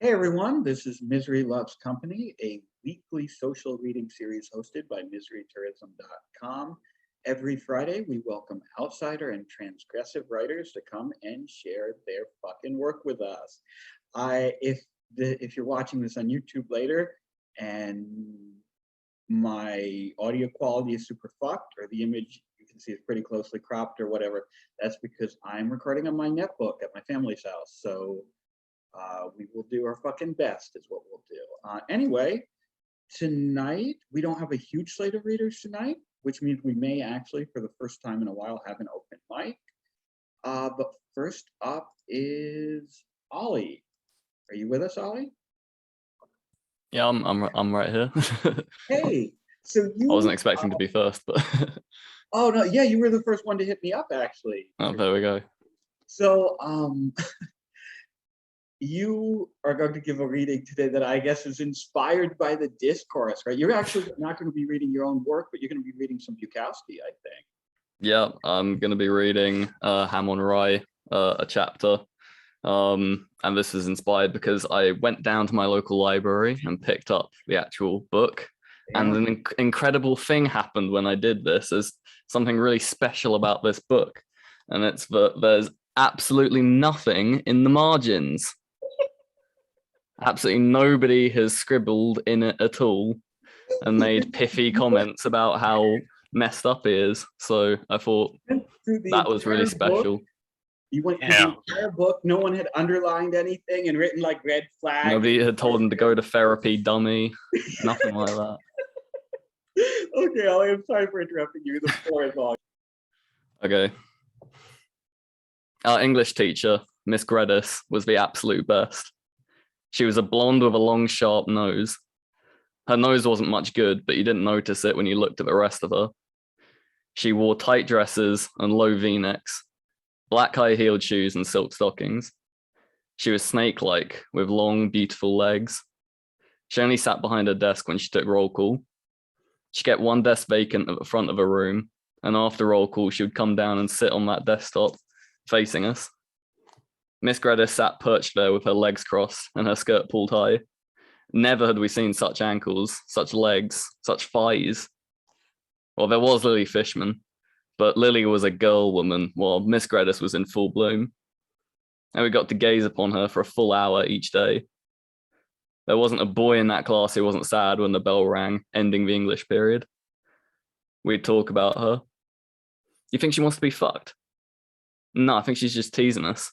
Hey everyone, this is Misery Loves Company, a weekly social reading series hosted by miserytourism.com. Every Friday, we welcome outsider and transgressive writers to come and share their fucking work with us. If you're watching this on YouTube later and my audio quality is super fucked or the image you can see is pretty closely cropped or whatever, that's because I'm recording on my netbook at my family's house. So we will do our fucking best, is what we'll do. Anyway, tonight we don't have a huge slate of readers tonight, which means we may actually, for the first time in a while, have an open mic. But first up is Ollie. Are you with us, Ollie? Yeah, I'm right here. Hey, so you. I wasn't expecting to be first, but Oh no, yeah, you were the first one to hit me up, actually. oh, there we go. So, you are going to give a reading today that I guess is inspired by the discourse, right? You're actually not going to be reading your own work, but you're going to be reading some Bukowski, I think. Yeah, I'm gonna be reading Hamon Rye, a chapter. And this is inspired because I went down to my local library and picked up the actual book. Yeah. And an incredible thing happened when I did this. There's something really special about this book, and it's that there's absolutely nothing in the margins. Absolutely nobody has scribbled in it at all and made pithy comments about how messed up he is. So I thought that was really special. You went through the entire book. No one had underlined anything and written like red flags. Nobody had told him to go to therapy, dummy. Nothing like that. Okay, Ollie, I'm sorry for interrupting you. The floor is all. Okay. Our English teacher, Miss Gredis, was the absolute best. She was a blonde with a long, sharp nose. Her nose wasn't much good, but you didn't notice it when you looked at the rest of her. She wore tight dresses and low V-necks, black high-heeled shoes and silk stockings. She was snake-like, with long, beautiful legs. She only sat behind her desk when she took roll call. She kept one desk vacant at the front of her room, and after roll call, she would come down and sit on that desktop, facing us. Miss Gredis sat perched there with her legs crossed and her skirt pulled high. Never had we seen such ankles, such legs, such thighs. Well, there was Lily Fishman, but Lily was a girl woman, while Miss Gredis was in full bloom. And we got to gaze upon her for a full hour each day. There wasn't a boy in that class who wasn't sad when the bell rang, ending the English period. We'd talk about her. You think she wants to be fucked? No, I think she's just teasing us.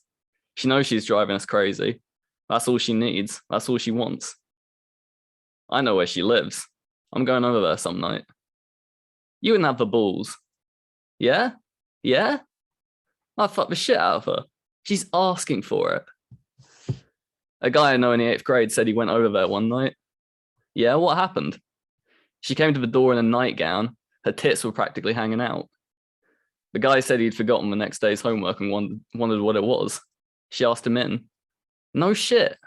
She knows she's driving us crazy. That's all she needs. That's all she wants. I know where she lives. I'm going over there some night. You wouldn't have the balls. Yeah? Yeah? I'd fuck the shit out of her. She's asking for it. A guy I know in the 8th grade said he went over there one night. Yeah, what happened? She came to the door in a nightgown. Her tits were practically hanging out. The guy said he'd forgotten the next day's homework and wondered what it was. She asked him in. No shit.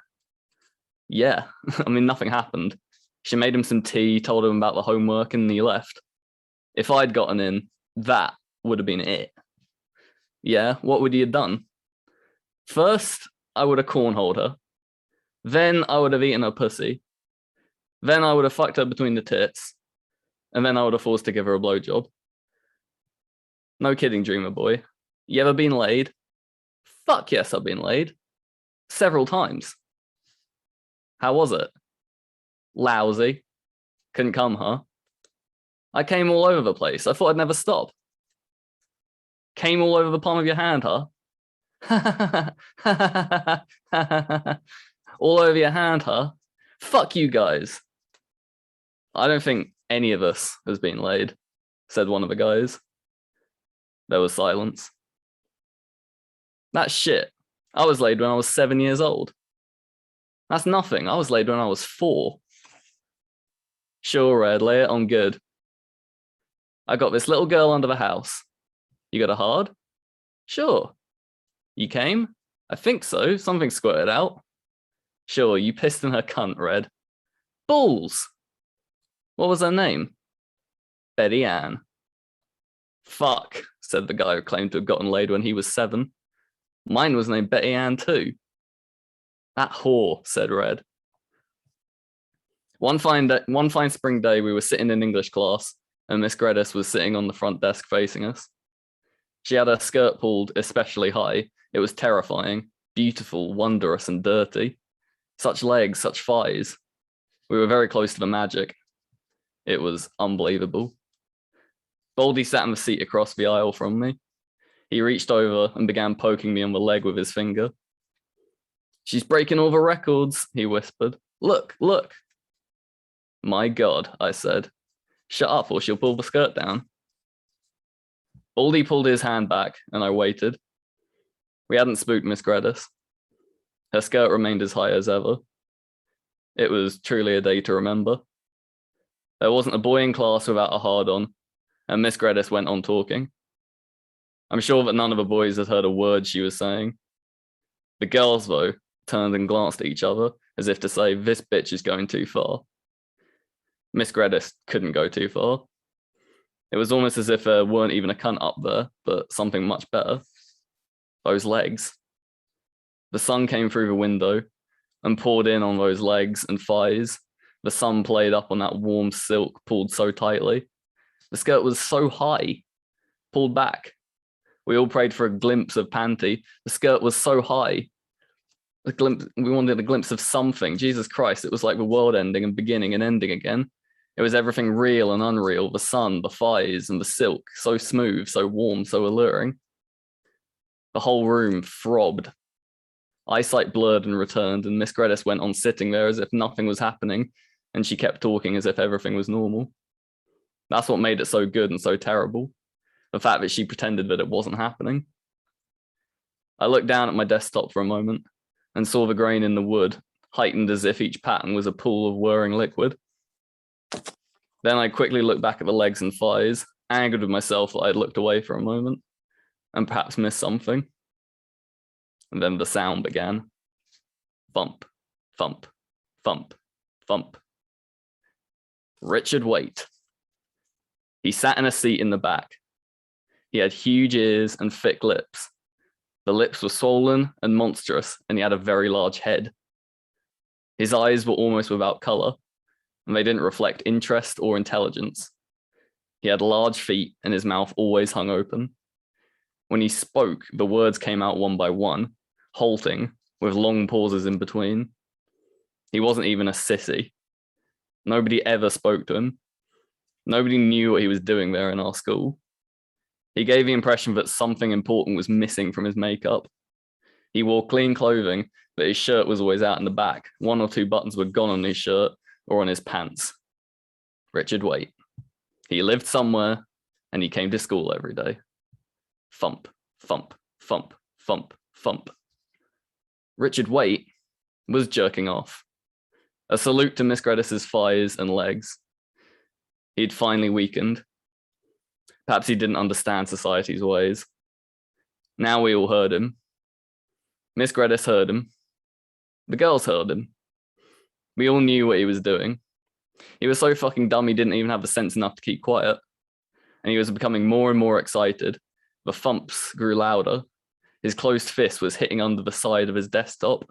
Yeah, I mean, nothing happened. She made him some tea, told him about the homework, and he left. If I'd gotten in, that would have been it. Yeah, what would he have done? First, I would have cornholed her. Then I would have eaten her pussy. Then I would have fucked her between the tits. And then I would have forced to give her a blowjob. No kidding, dreamer boy. You ever been laid? Fuck yes, I've been laid. Several times. How was it? Lousy. Couldn't come, huh? I came all over the place. I thought I'd never stop. Came all over the palm of your hand, huh? All over your hand, huh? Fuck you guys. I don't think any of us has been laid, said one of the guys. There was silence. That's shit. I was laid when I was 7 years old. That's nothing. I was laid when I was 4. Sure, Red, lay it on good. I got this little girl under the house. You got a hard? Sure. You came? I think so. Something squirted out. Sure, you pissed in her cunt, Red. Balls! What was her name? Betty Ann. Fuck, said the guy who claimed to have gotten laid when he was 7. Mine was named Betty Ann too. That whore, said Red. One fine spring day, we were sitting in English class, and Miss Gredis was sitting on the front desk facing us. She had her skirt pulled especially high. It was terrifying, beautiful, wondrous, and dirty. Such legs, such thighs. We were very close to the magic. It was unbelievable. Baldy sat in the seat across the aisle from me. He reached over and began poking me on the leg with his finger. She's breaking all the records, he whispered. Look, look. My God, I said. Shut up or she'll pull the skirt down. Baldy pulled his hand back and I waited. We hadn't spooked Miss Gredis. Her skirt remained as high as ever. It was truly a day to remember. There wasn't a boy in class without a hard-on, and Miss Gredis went on talking. I'm sure that none of the boys had heard a word she was saying. The girls, though, turned and glanced at each other as if to say, this bitch is going too far. Miss Gredis couldn't go too far. It was almost as if there weren't even a cunt up there, but something much better. Those legs. The sun came through the window and poured in on those legs and thighs. The sun played up on that warm silk pulled so tightly. The skirt was so high, pulled back. We all prayed for a glimpse of panty. The skirt was so high. We wanted a glimpse of something. Jesus Christ, it was like the world ending and beginning and ending again. It was everything real and unreal, the sun, the thighs, and the silk, so smooth, so warm, so alluring. The whole room throbbed. Eyesight blurred and returned, and Miss Gredis went on sitting there as if nothing was happening, and she kept talking as if everything was normal. That's what made it so good and so terrible. The fact that she pretended that it wasn't happening. I looked down at my desktop for a moment and saw the grain in the wood, heightened as if each pattern was a pool of whirring liquid. Then I quickly looked back at the legs and thighs, angered with myself that I had looked away for a moment and perhaps missed something. And then the sound began. Thump, thump, thump, thump. Richard Waite. He sat in a seat in the back. He had huge ears and thick lips. The lips were swollen and monstrous, and he had a very large head. His eyes were almost without color, and they didn't reflect interest or intelligence. He had large feet, and his mouth always hung open. When he spoke, the words came out one by one, halting, with long pauses in between. He wasn't even a sissy. Nobody ever spoke to him. Nobody knew what he was doing there in our school. He gave the impression that something important was missing from his makeup. He wore clean clothing, but his shirt was always out in the back. 1 or 2 buttons were gone on his shirt or on his pants. Richard Waite. He lived somewhere, and he came to school every day. Thump, thump, thump, thump, thump. Richard Waite was jerking off. A salute to Miss Gredis's thighs and legs. He'd finally weakened. Perhaps he didn't understand society's ways. Now we all heard him. Miss Gredis heard him. The girls heard him. We all knew what he was doing. He was so fucking dumb he didn't even have the sense enough to keep quiet. And he was becoming more and more excited. The thumps grew louder. His closed fist was hitting under the side of his desktop.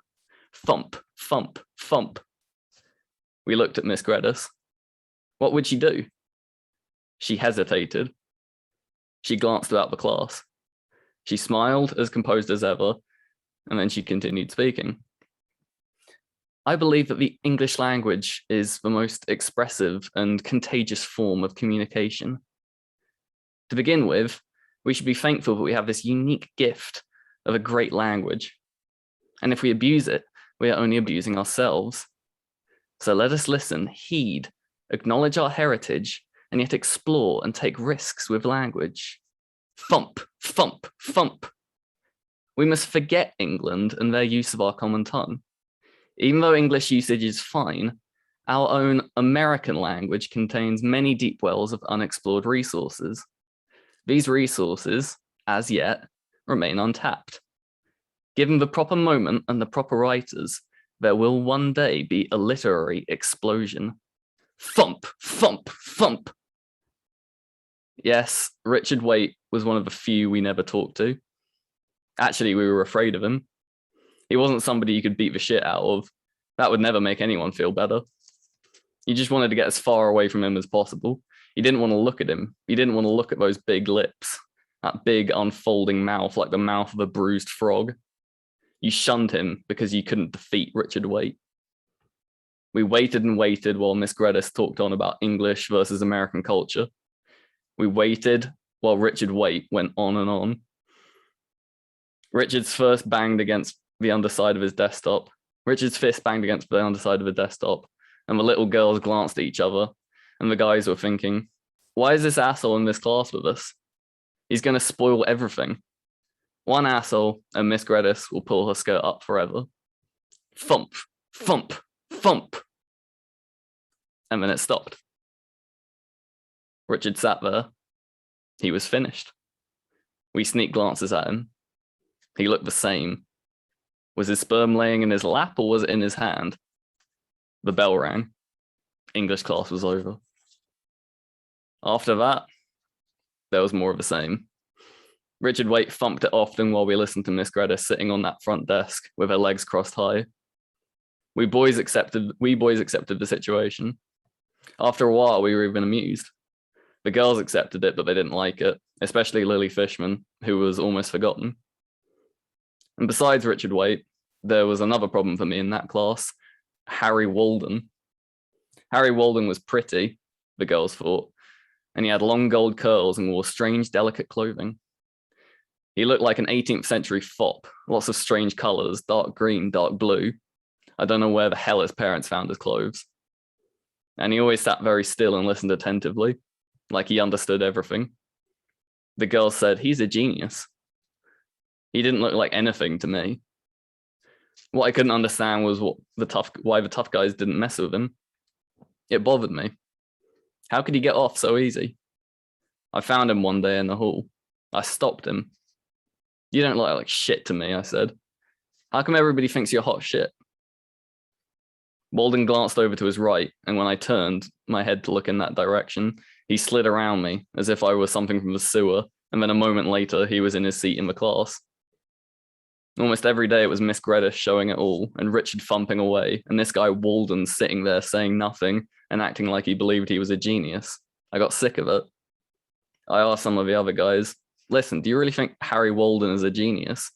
Thump, thump, thump. We looked at Miss Gredis. What would she do? She hesitated. She glanced about the class. She smiled, as composed as ever, and then she continued speaking. I believe that the English language is the most expressive and contagious form of communication. To begin with, we should be thankful that we have this unique gift of a great language. And if we abuse it, we are only abusing ourselves. So let us listen, heed, acknowledge our heritage, and yet explore and take risks with language. Thump, thump, thump. We must forget England and their use of our common tongue. Even though English usage is fine, our own American language contains many deep wells of unexplored resources. These resources, as yet, remain untapped. Given the proper moment and the proper writers, there will one day be a literary explosion. Thump, thump, thump. Yes, Richard Waite was one of the few we never talked to. Actually, we were afraid of him. He wasn't somebody you could beat the shit out of. That would never make anyone feel better. You just wanted to get as far away from him as possible. You didn't want to look at him. You didn't want to look at those big lips, that big unfolding mouth like the mouth of a bruised frog. You shunned him because you couldn't defeat Richard Waite. We waited and waited while Miss Gredis talked on about English versus American culture. We waited while Richard Waite went on and on. Richard's fist banged against the underside of his desktop. Richard's fist banged against the underside of the desktop, and the little girls glanced at each other, and the guys were thinking, why is this asshole in this class with us? He's going to spoil everything. One asshole, and Miss Gredis will pull her skirt up forever. Thump, thump, thump. And then it stopped. Richard sat there. He was finished. We sneaked glances at him. He looked the same. Was his sperm laying in his lap or was it in his hand? The bell rang. English class was over. After that, there was more of the same. Richard Waite thumped it often while we listened to Miss Gredis sitting on that front desk with her legs crossed high. We boys accepted the situation. After a while, we were even amused. The girls accepted it, but they didn't like it, especially Lily Fishman, who was almost forgotten. And besides Richard Waite, there was another problem for me in that class, Harry Walden. Harry Walden was pretty, the girls thought, and he had long gold curls and wore strange, delicate clothing. He looked like an 18th century fop, lots of strange colors, dark green, dark blue. I don't know where the hell his parents found his clothes. And he always sat very still and listened attentively, like he understood everything. The girls said, he's a genius. He didn't look like anything to me. What I couldn't understand was why the tough guys didn't mess with him. It bothered me. How could he get off so easy? I found him one day in the hall. I stopped him. You don't look like shit to me, I said. How come everybody thinks you're hot shit? Walden glanced over to his right, and when I turned my head to look in that direction, he slid around me as if I was something from the sewer, and then a moment later, he was in his seat in the class. Almost every day it was Miss Gredis showing it all, and Richard thumping away, and this guy Walden sitting there saying nothing and acting like he believed he was a genius. I got sick of it. I asked some of the other guys, listen, do you really think Harry Walden is a genius?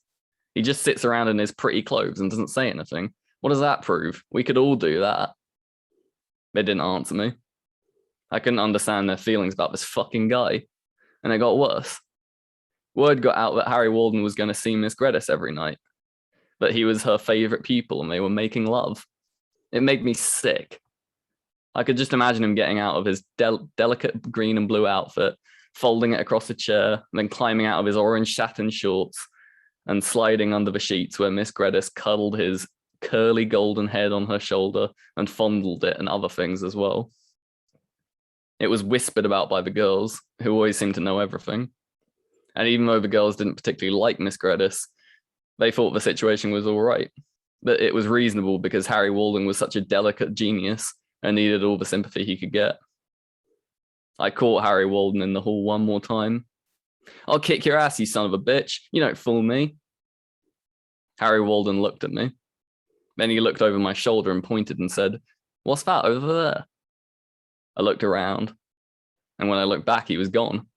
He just sits around in his pretty clothes and doesn't say anything. What does that prove? We could all do that. They didn't answer me. I couldn't understand their feelings about this fucking guy. And it got worse. Word got out that Harry Walden was going to see Miss Gredis every night. That he was her favorite pupil and they were making love. It made me sick. I could just imagine him getting out of his delicate green and blue outfit, folding it across a chair, then climbing out of his orange satin shorts and sliding under the sheets where Miss Gredis cuddled his curly golden head on her shoulder and fondled it and other things as well. It was whispered about by the girls, who always seemed to know everything. And even though the girls didn't particularly like Miss Gredis, they thought the situation was all right. That it was reasonable because Harry Walden was such a delicate genius and needed all the sympathy he could get. I caught Harry Walden in the hall one more time. I'll kick your ass, you son of a bitch. You don't fool me. Harry Walden looked at me. Then he looked over my shoulder and pointed and said, what's that over there? I looked around, and when I looked back, he was gone.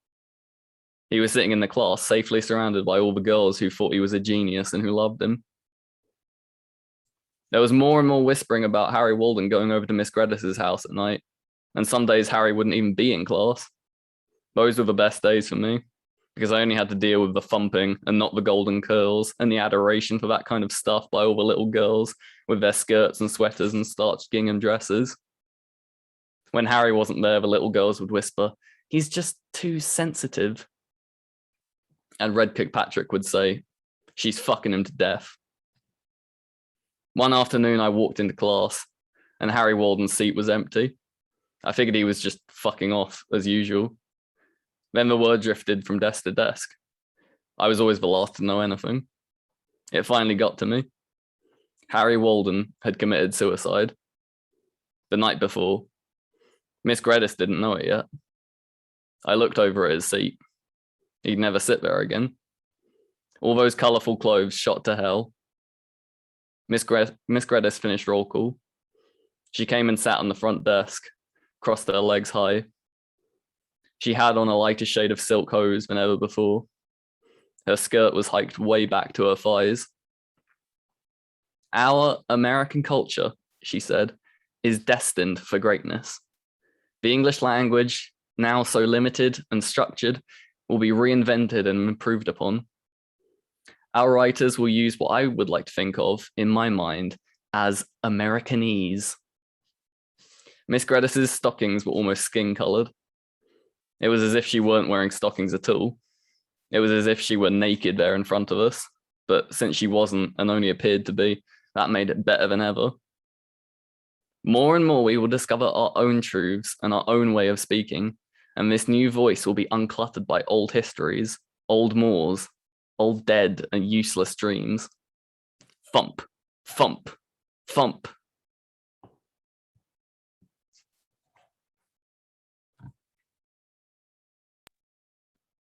He was sitting in the class, safely surrounded by all the girls who thought he was a genius and who loved him. There was more and more whispering about Harry Walden going over to Miss Gredis's house at night, and some days Harry wouldn't even be in class. Those were the best days for me, because I only had to deal with the thumping and not the golden curls and the adoration for that kind of stuff by all the little girls with their skirts and sweaters and starched gingham dresses. When Harry wasn't there, the little girls would whisper, he's just too sensitive. And Red Kirkpatrick would say, she's fucking him to death. One afternoon, I walked into class and Harry Walden's seat was empty. I figured he was just fucking off as usual. Then the word drifted from desk to desk. I was always the last to know anything. It finally got to me. Harry Walden had committed suicide. The night before. Miss Gredis didn't know it yet. I looked over at his seat. He'd never sit there again. All those colourful clothes shot to hell. Miss Gredis finished roll call. She came and sat on the front desk, crossed her legs high. She had on a lighter shade of silk hose than ever before. Her skirt was hiked way back to her thighs. Our American culture, she said, is destined for greatness. The English language, now so limited and structured, will be reinvented and improved upon. Our writers will use what I would like to think of, in my mind, as Americanese. Miss Gredis's stockings were almost skin-colored. It was as if she weren't wearing stockings at all. It was as if she were naked there in front of us. But since she wasn't and only appeared to be, that made it better than ever. More and more we will discover our own truths and our own way of speaking, and this new voice will be uncluttered by old histories, old mores, old dead and useless dreams. Thump, thump, thump.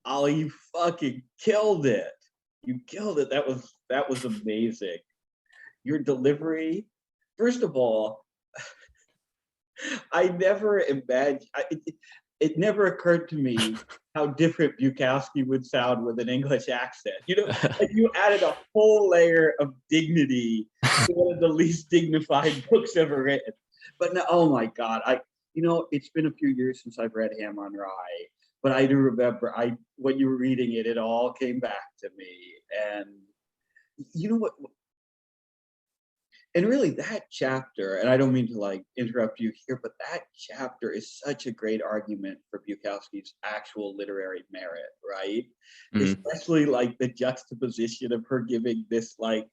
Ollie, you fucking killed it. You killed it. That was amazing. Your delivery, first of all, I never imagined, it never occurred to me how different Bukowski would sound with an English accent. You know, like you added a whole layer of dignity to one of the least dignified books ever written. But no, oh my God, it's been a few years since I've read Ham on Rye, but I do remember when you were reading it, it all came back to me. And you know what? And really that chapter, and I don't mean to like interrupt you here, but that chapter is such a great argument for Bukowski's actual literary merit, right? Especially like the juxtaposition of her giving this like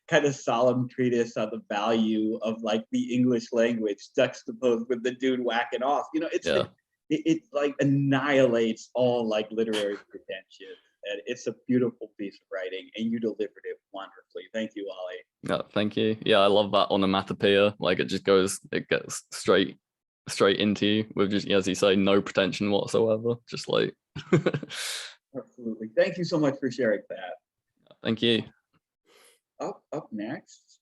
kind of solemn treatise on the value of like the English language juxtaposed with the dude whacking off. You know, it like annihilates all like literary pretension. And it's a beautiful piece of writing, and you delivered it wonderfully. Thank you, Ollie. Yeah, thank you. Yeah, I love that onomatopoeia. Like it gets straight into you with just, as you say, no pretension whatsoever. Just like. Absolutely. Thank you so much for sharing that. Thank you. Up next,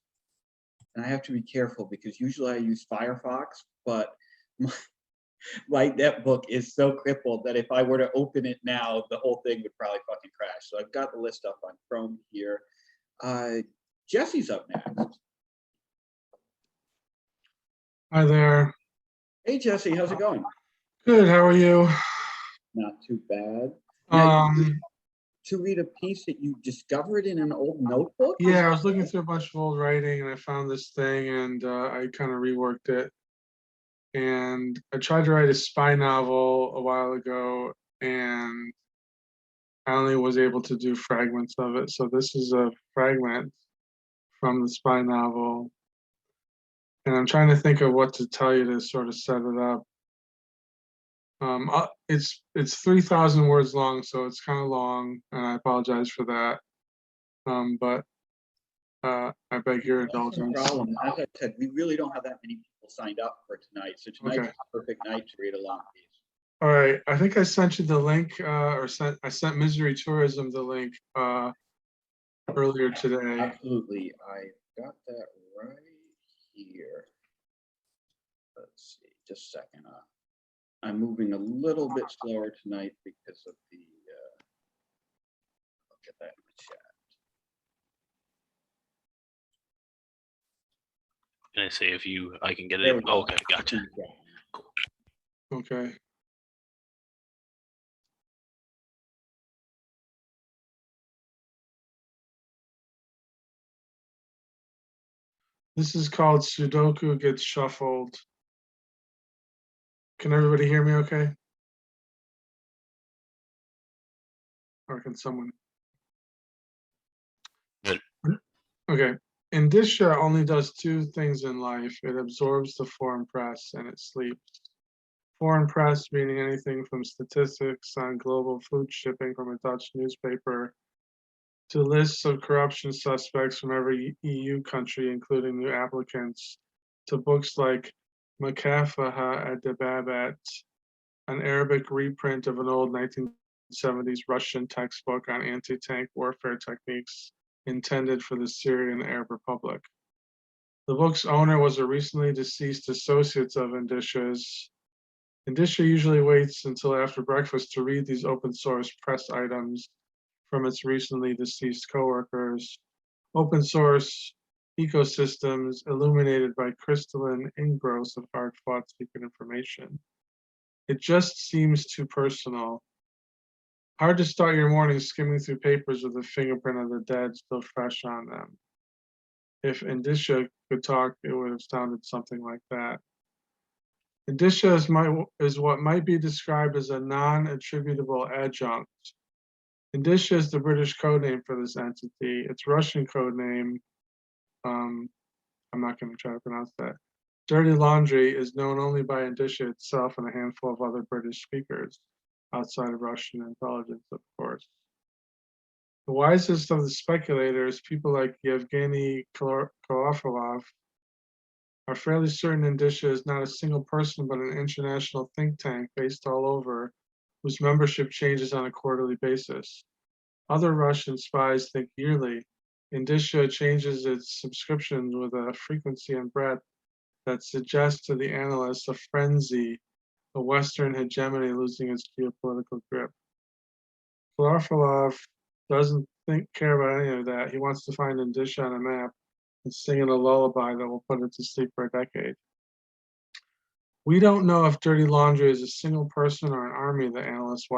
and I have to be careful because usually I use Firefox, but my netbook is so crippled that if I were to open it now, the whole thing would probably fucking crash. So I've got the list up on Chrome here. Jesse's up next. Hi there. Hey, Jesse, how's it going? Good, how are you? Not too bad. To read a piece that you discovered in an old notebook? Yeah, I was looking through a bunch of old writing and I found this thing and I kind of reworked it. And I tried to write a spy novel a while ago and I only was able to do fragments of it. So this is a fragment from the spy novel. And I'm trying to think of what to tell you to sort of set it up. It's 3,000 words long, so it's kind of long, and I apologize for that. But I beg your indulgence. No problem. As I said, we really don't have that many people signed up for tonight, so tonight's Okay. the perfect night to read a long piece. All right, I think I sent you the link, I sent Misery Tourism the link earlier today. Absolutely, I got that right here. Let's see, just a second. I'm moving a little bit slower tonight because of the. I'll get that in the chat. Can I say I can get it? Oh, okay, gotcha. Okay. This is called Sudoku Gets Shuffled. Can everybody hear me okay? Or can someone? Good. Okay. Indicia only does two things in life. It absorbs the foreign press and it sleeps. Foreign press meaning anything from statistics on global food shipping from a Dutch newspaper to lists of corruption suspects from every EU country, including new applicants, to books like Makafaha at Dababat, an Arabic reprint of an old 1970s Russian textbook on anti-tank warfare techniques intended for the Syrian Arab Republic. The book's owner was a recently deceased associate of Indicia's. Indicia usually waits until after breakfast to read these open source press items from its recently deceased coworkers. Open source ecosystems illuminated by crystalline ingrowths of hard-fought secret information. It just seems too personal. Hard to start your morning skimming through papers with the fingerprint of the dead still fresh on them. If Indicia could talk, it would have sounded something like that. Indicia is what might be described as a non-attributable adjunct. Indicia is the British code name for this entity. Its Russian code name, I'm not going to try to pronounce that. Dirty Laundry is known only by Indicia itself and a handful of other British speakers, outside of Russian intelligence, of course. The wisest of the speculators, people like Yevgeny Kolofilov, are fairly certain Indicia is not a single person but an international think tank based all over, whose membership changes on a quarterly basis. Other Russian spies think yearly. Indicia changes its subscriptions with a frequency and breadth that suggests to the analysts a frenzy, a Western hegemony losing its geopolitical grip. Kolofilov doesn't care about any of that. He wants to find Indicia on a map and sing it a lullaby that will put it to sleep for a decade. We don't know if Dirty Laundry is a single person or an army, the analyst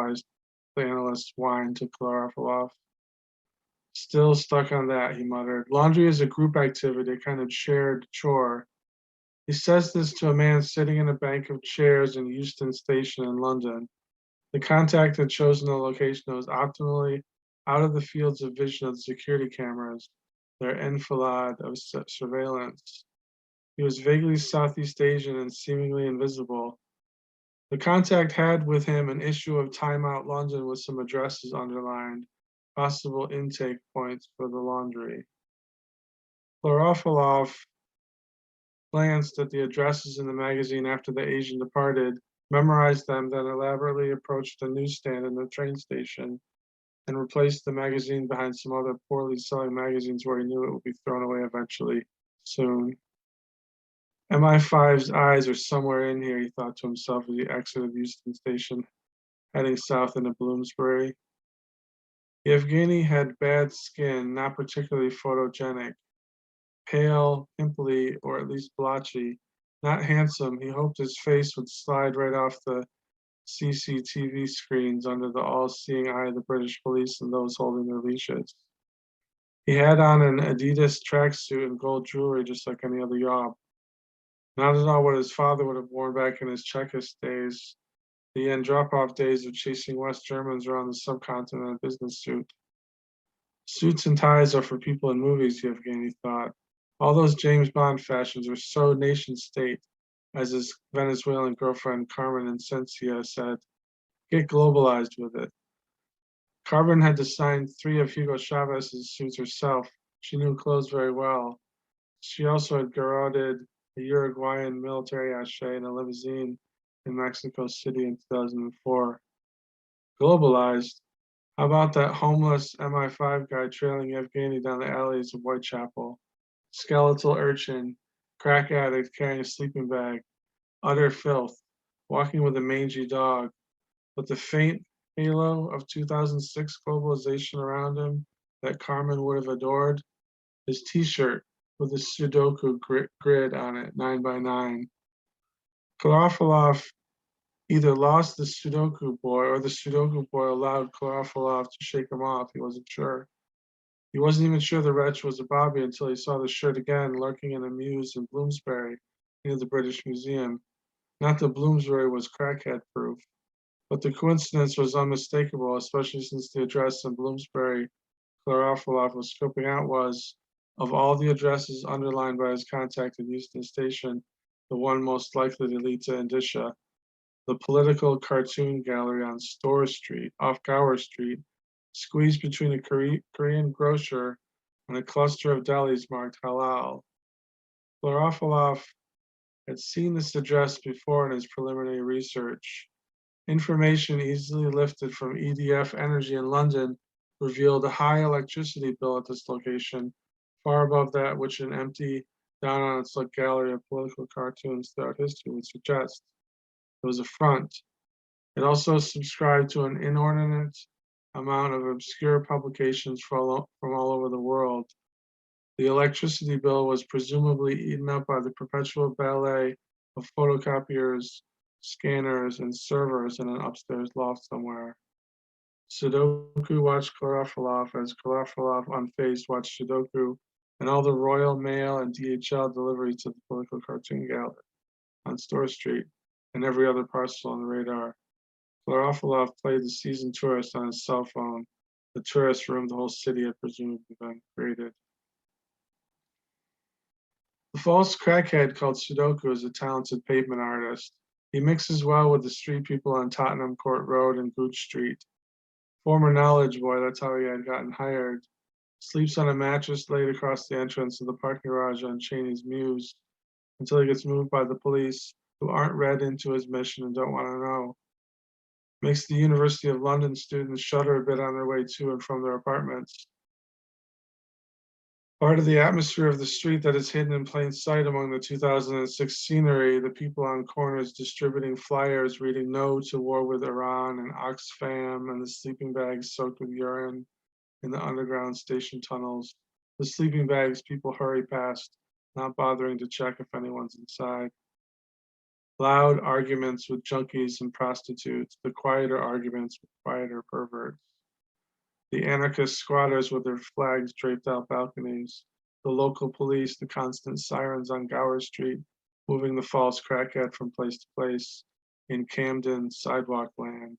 whined to Kolofilov. Still stuck on that, he muttered. Laundry is a group activity, a kind of shared chore. He says this to a man sitting in a bank of chairs in Euston Station in London. The contact had chosen a location that was optimally out of the fields of vision of the security cameras, their enfilade of surveillance. He was vaguely Southeast Asian and seemingly invisible. The contact had with him an issue of Time Out London with some addresses underlined, possible intake points for the laundry. Kolofilov glanced at the addresses in the magazine after the Asian departed, memorized them, then elaborately approached a newsstand in the train station and replaced the magazine behind some other poorly selling magazines where he knew it would be thrown away eventually, soon. MI5's eyes are somewhere in here, he thought to himself as he exited Euston Station, heading south into Bloomsbury. Yevgeny had bad skin, not particularly photogenic. Pale, pimply, or at least blotchy. Not handsome, he hoped his face would slide right off the CCTV screens under the all-seeing eye of the British police and those holding their leashes. He had on an Adidas tracksuit and gold jewelry just like any other yob. Not at all what his father would have worn back in his Czechist days, the end drop-off days of chasing West Germans around the subcontinent in a business suit. Suits and ties are for people in movies, Yevgeny thought. All those James Bond fashions are so nation-state, as his Venezuelan girlfriend Carmen Incencia said. Get globalized with it. Carmen had designed 3 of Hugo Chavez's suits herself. She knew clothes very well. She also had garroted a Uruguayan military attaché in a limousine in Mexico City in 2004. Globalized? How about that homeless MI5 guy trailing Yevgeny down the alleys of Whitechapel? Skeletal urchin, crack addict carrying a sleeping bag, utter filth, walking with a mangy dog, with the faint halo of 2006 globalization around him that Carmen would have adored. His t-shirt with a Sudoku grid on it, 9x9. Kolofilov either lost the Sudoku boy or the Sudoku boy allowed Kolofilov to shake him off. He wasn't sure. He wasn't even sure the wretch was a Bobby until he saw the shirt again lurking in a mews in Bloomsbury near the British Museum. Not that Bloomsbury was crackhead proof, but the coincidence was unmistakable, especially since the address in Bloomsbury Kolofilov was scoping out was, of all the addresses underlined by his contact at Euston Station, the one most likely to lead to Indicia, the political cartoon gallery on Store Street, off Gower Street, squeezed between a Korean grocer and a cluster of delis marked halal. Kolofilov had seen this address before in his preliminary research. Information easily lifted from EDF Energy in London revealed a high electricity bill at this location, far above that which an empty down on its gallery of political cartoons throughout history would suggest. It was a front. It also subscribed to an inordinate amount of obscure publications from all over the world. The electricity bill was presumably eaten up by the perpetual ballet of photocopiers, scanners, and servers in an upstairs loft somewhere. Sudoku watched Kharlamov as Kharlamov unfazed watched Sudoku, and all the Royal Mail and DHL deliveries to the political cartoon gallery on Store Street, and every other parcel on the radar. Kharlamov played the seasoned tourist on his cell phone, the tourist room the whole city had presumably been created. The false crackhead called Sudoku is a talented pavement artist. He mixes well with the street people on Tottenham Court Road and Gooch Street. Former knowledge boy, that's how he had gotten hired. Sleeps on a mattress laid across the entrance of the parking garage on Cheney's Mews until he gets moved by the police, who aren't read into his mission and don't want to know. Makes the University of London students shudder a bit on their way to and from their apartments. Part of the atmosphere of the street that is hidden in plain sight among the 2006 scenery, the people on corners distributing flyers reading "No to War with Iran" and Oxfam, and the sleeping bags soaked with urine in the underground station tunnels. The sleeping bags people hurry past, not bothering to check if anyone's inside. Loud arguments with junkies and prostitutes, the quieter arguments with quieter perverts. The anarchist squatters with their flags draped out balconies, the local police, the constant sirens on Gower Street, moving the false crackhead from place to place in Camden sidewalk land.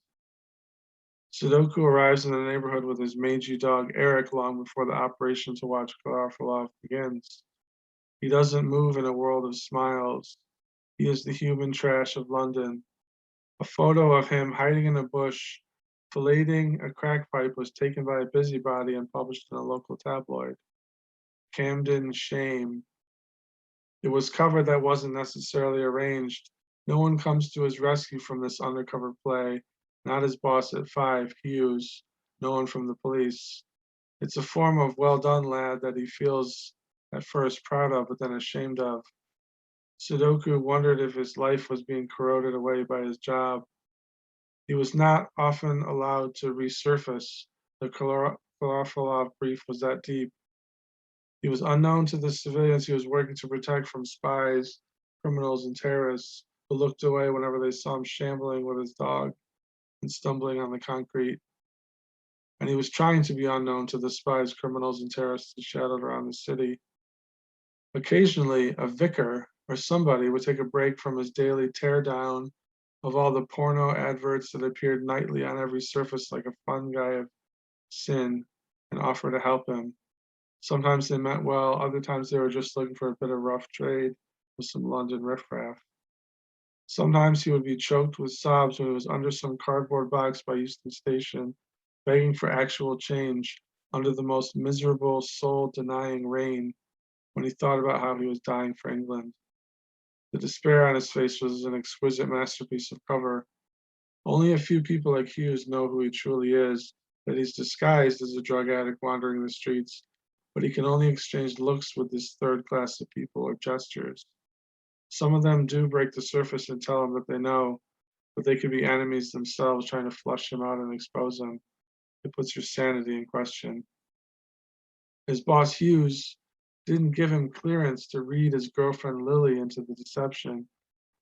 Sudoku arrives in the neighborhood with his mangy dog Eric long before the operation to watch Kharlamov begins. He doesn't move in a world of smiles. He is the human trash of London. A photo of him hiding in a bush filleting a crack pipe was taken by a busybody and published in a local tabloid. Camden Shame. It was cover that wasn't necessarily arranged. No one comes to his rescue from this undercover play, not his boss at 5, Hughes, no one from the police. It's a form of "well done, lad" that he feels at first proud of, but then ashamed of. Sudoku wondered if his life was being corroded away by his job. He was not often allowed to resurface. The Kharlamov brief was that deep. He was unknown to the civilians he was working to protect from spies, criminals, and terrorists who looked away whenever they saw him shambling with his dog and stumbling on the concrete. And he was trying to be unknown to the spies, criminals, and terrorists who shadowed around the city. Occasionally, a vicar or somebody would take a break from his daily teardown of all the porno adverts that appeared nightly on every surface like a fungi of sin and offer to help him. Sometimes they meant well, other times they were just looking for a bit of rough trade with some London riffraff. Sometimes he would be choked with sobs when he was under some cardboard box by Euston Station, begging for actual change under the most miserable, soul-denying rain when he thought about how he was dying for England. The despair on his face was an exquisite masterpiece of cover. Only a few people like Hughes know who he truly is, that he's disguised as a drug addict wandering the streets, but he can only exchange looks with this third class of people or gestures. Some of them do break the surface and tell him that they know, but they could be enemies themselves trying to flush him out and expose him. It puts your sanity in question. His boss Hughes didn't give him clearance to read his girlfriend Lily into the deception.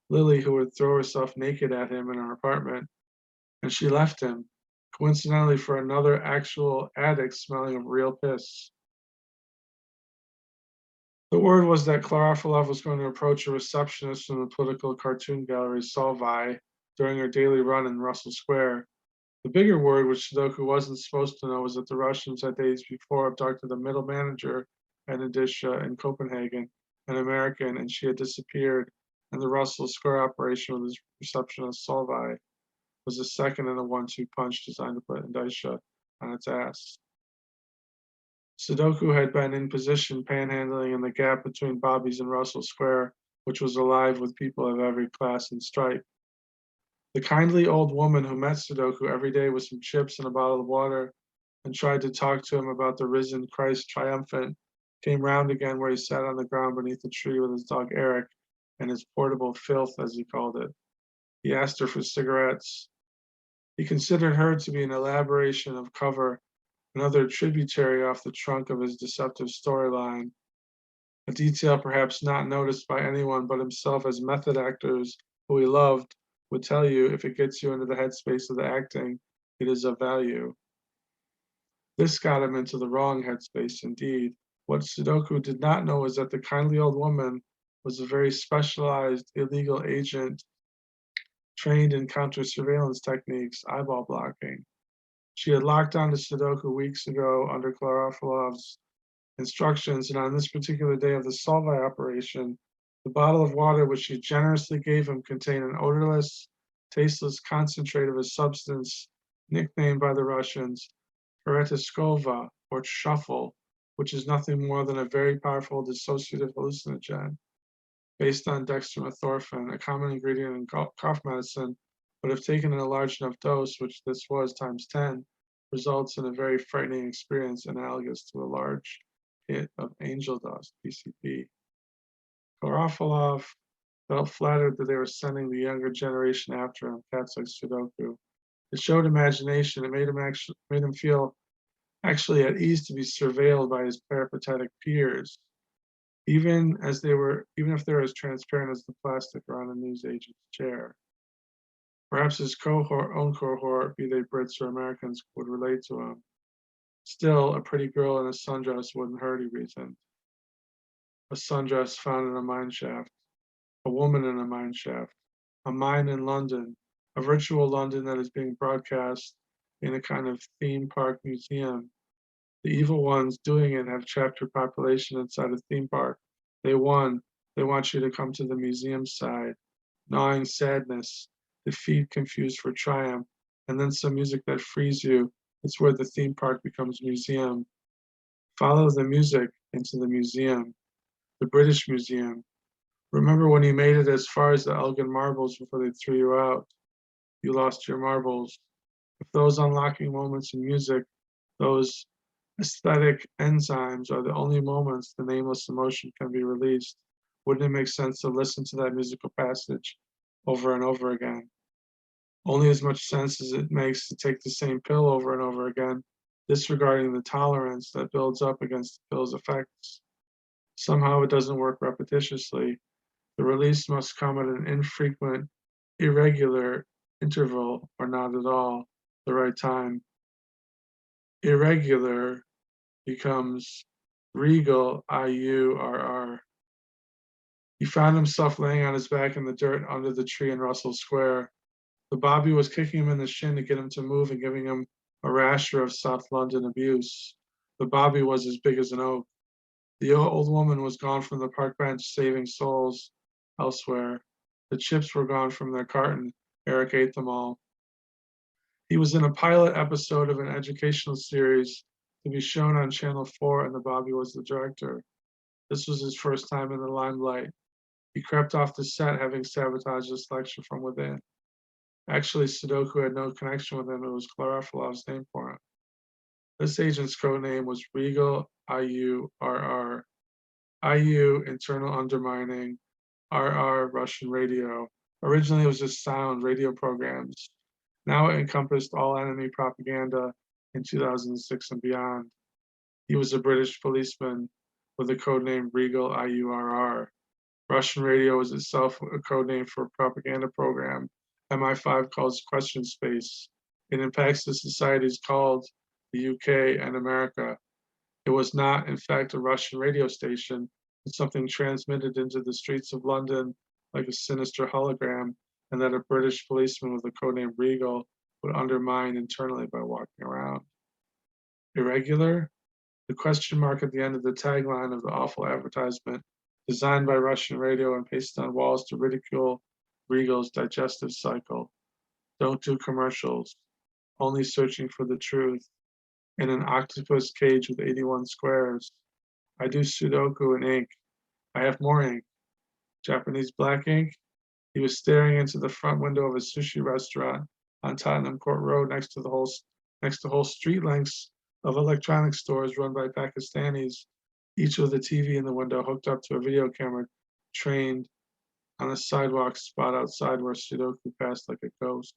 Lily, who would throw herself naked at him in her apartment, and she left him, coincidentally for another actual addict smelling of real piss. The word was that Kharlamov was going to approach a receptionist from the political cartoon gallery Solvay during her daily run in Russell Square. The bigger word, which Sudoku wasn't supposed to know, was that the Russians had days before abducted the middle manager at Adisha in Copenhagen, an American, and she had disappeared, and the Russell Square operation with his receptionist Solvay was the second in a 1-2 punch designed to put Adisha on its ass. Sudoku had been in position panhandling in the gap between Bobby's and Russell Square, which was alive with people of every class and stripe. The kindly old woman who met Sudoku every day with some chips and a bottle of water and tried to talk to him about the risen Christ triumphant came round again where he sat on the ground beneath a tree with his dog Eric and his portable filth, as he called it. He asked her for cigarettes. He considered her to be an elaboration of cover, another tributary off the trunk of his deceptive storyline, a detail perhaps not noticed by anyone but himself, as method actors who he loved would tell you if it gets you into the headspace of the acting, it is of value. This got him into the wrong headspace indeed. What Sudoku did not know is that the kindly old woman was a very specialized illegal agent trained in counter-surveillance techniques, eyeball blocking. She had locked onto Sudoku weeks ago under Klarafilov's instructions, and on this particular day of the Solvay operation, the bottle of water which she generously gave him contained an odorless, tasteless concentrate of a substance nicknamed by the Russians Peretiskova, or truffle, which is nothing more than a very powerful dissociative hallucinogen based on dextromethorphan, a common ingredient in cough medicine, but if taken in a large enough dose, which this was times 10, results in a very frightening experience analogous to a large hit of angel dust, PCP. Klarafolov felt flattered that they were sending the younger generation after him, cats like Sudoku. It showed imagination. It made him feel actually at ease to be surveilled by his peripatetic peers, even if they were as transparent as the plastic around a newsagent's chair. Perhaps his own cohort, be they Brits or Americans, would relate to him. Still, a pretty girl in a sundress wouldn't hurt, he reasoned. A sundress found in a mine shaft, a woman in a mine shaft, a mine in London, a virtual London that is being broadcast in a kind of theme park museum. The evil ones doing it have trapped your population inside a theme park. They won. They want you to come to the museum side. Gnawing sadness, defeat confused for triumph, and then some music that frees you. It's where the theme park becomes museum. Follow the music into the museum, the British Museum. Remember when you made it as far as the Elgin marbles before they threw you out? You lost your marbles. If those unlocking moments in music, those aesthetic enzymes are the only moments the nameless emotion can be released, wouldn't it make sense to listen to that musical passage over and over again? Only as much sense as it makes to take the same pill over and over again, disregarding the tolerance that builds up against the pill's effects. Somehow it doesn't work repetitiously. The release must come at an infrequent, irregular interval, or not at all, the right time. Irregular becomes regal, IURR. He found himself laying on his back in the dirt under the tree in Russell Square. The bobby was kicking him in the shin to get him to move and giving him a rasher of South London abuse. The bobby was as big as an oak. The old woman was gone from the park bench, saving souls elsewhere. The chips were gone from their carton. Eric ate them all. He was in a pilot episode of an educational series to be shown on Channel 4, and the bobby was the director. This was his first time in the limelight. He crept off the set, having sabotaged this lecture from within. Actually, Sudoku had no connection with him. It was Klarafilov's name for him. This agent's code name was Regal IURR. IU, internal undermining, RR, Russian radio. Originally, it was just sound radio programs. Now it encompassed all enemy propaganda in 2006 and beyond. He was a British policeman with the code name Regal IURR. Russian radio was itself a code name for a propaganda program MI5 calls Question Space. It impacts the societies called the UK and America. It was not, in fact, a Russian radio station, but something transmitted into the streets of London like a sinister hologram, and that a British policeman with the codename Regal would undermine internally by walking around. Irregular? The question mark at the end of the tagline of the awful advertisement, designed by Russian radio and pasted on walls to ridicule Regal's digestive cycle. Don't do commercials. Only searching for the truth. In an octopus cage with 81 squares. I do Sudoku in ink. I have more ink. Japanese black ink. He was staring into the front window of a sushi restaurant on Tottenham Court Road next to whole street lengths of electronic stores run by Pakistanis each with a TV in the window hooked up to a video camera trained on a sidewalk spot outside where Sudoku passed like a ghost.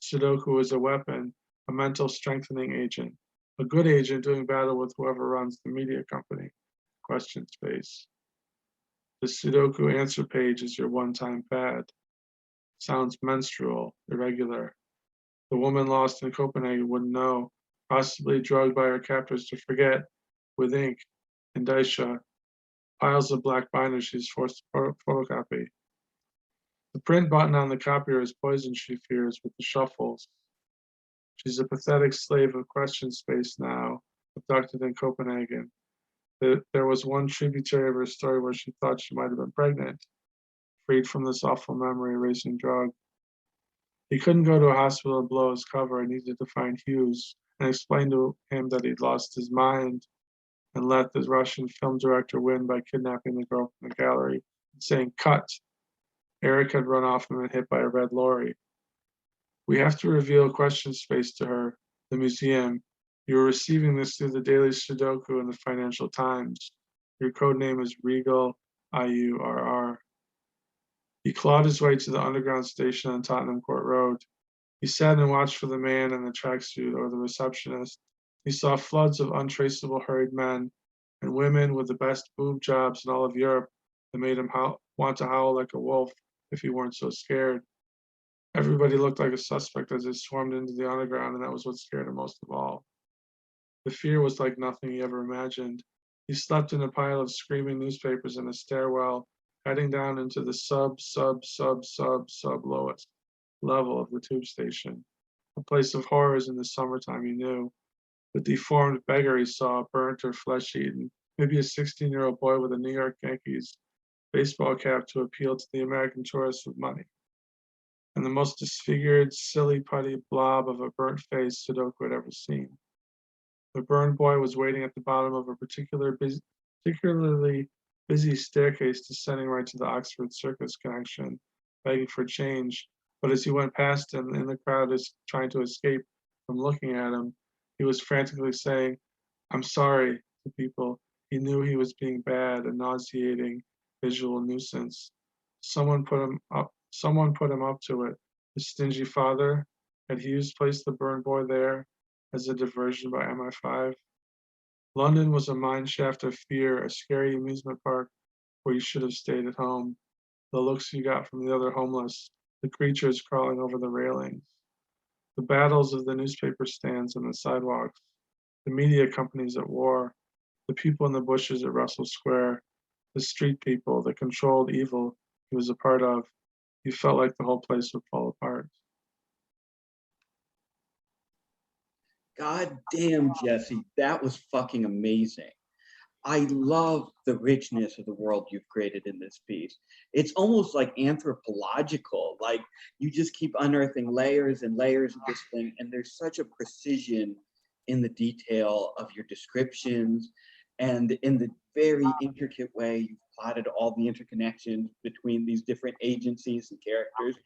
Sudoku is a weapon, a mental strengthening agent, a good agent doing battle with whoever runs the media company. Question space. The Sudoku answer page is your one-time pad. Sounds menstrual, irregular. The woman lost in Copenhagen wouldn't know, possibly drugged by her captors to forget, with ink and Daisha, piles of black binders she's forced to photocopy. The print button on the copier is poison, she fears, with the shuffles. She's a pathetic slave of question space now, abducted in Copenhagen. There was one tributary of her story where she thought she might have been pregnant, freed from this awful memory erasing drug. He couldn't go to a hospital and blow his cover and needed to find Hughes and explain to him that he'd lost his mind and let the Russian film director win by kidnapping the girl from the gallery and saying, "Cut." Eric had run off and been hit by a red lorry. We have to reveal question space to her, the museum. You're receiving this through the Daily Sudoku and the Financial Times. Your code name is Regal IURR. He clawed his way to the underground station on Tottenham Court Road. He sat and watched for the man in the tracksuit or the receptionist. He saw floods of untraceable hurried men and women with the best boob jobs in all of Europe that made him want to howl like a wolf if he weren't so scared. Everybody looked like a suspect as they swarmed into the underground, and that was what scared him most of all. The fear was like nothing he ever imagined. He slept in a pile of screaming newspapers in a stairwell, heading down into the sub lowest level of the tube station. A place of horrors in the summertime, he knew. The deformed beggar he saw, burnt or flesh-eaten, maybe a 16-year-old boy with a New York Yankees baseball cap to appeal to the American tourist with money. And the most disfigured, silly putty blob of a burnt face Sudoku had ever seen. The burned boy was waiting at the bottom of a particularly busy staircase descending right to the Oxford Circus connection, begging for change. But as he went past him in the crowd is trying to escape from looking at him, he was frantically saying, "I'm sorry," to people. He knew he was being bad, a nauseating visual nuisance. Someone put him up to it. His stingy father. Had Hughes placed the burned boy there as a diversion by MI5? London was a mine shaft of fear, a scary amusement park where you should have stayed at home. The looks you got from the other homeless, the creatures crawling over the railings, the battles of the newspaper stands and the sidewalks, the media companies at war, the people in the bushes at Russell Square, the street people, the controlled evil he was a part of. He felt like the whole place would fall apart. God damn, Jesse, that was fucking amazing. I love the richness of the world you've created in this piece. It's almost like anthropological, like you just keep unearthing layers and layers of this thing, and there's such a precision in the detail of your descriptions and in the very intricate way you've plotted all the interconnections between these different agencies and characters.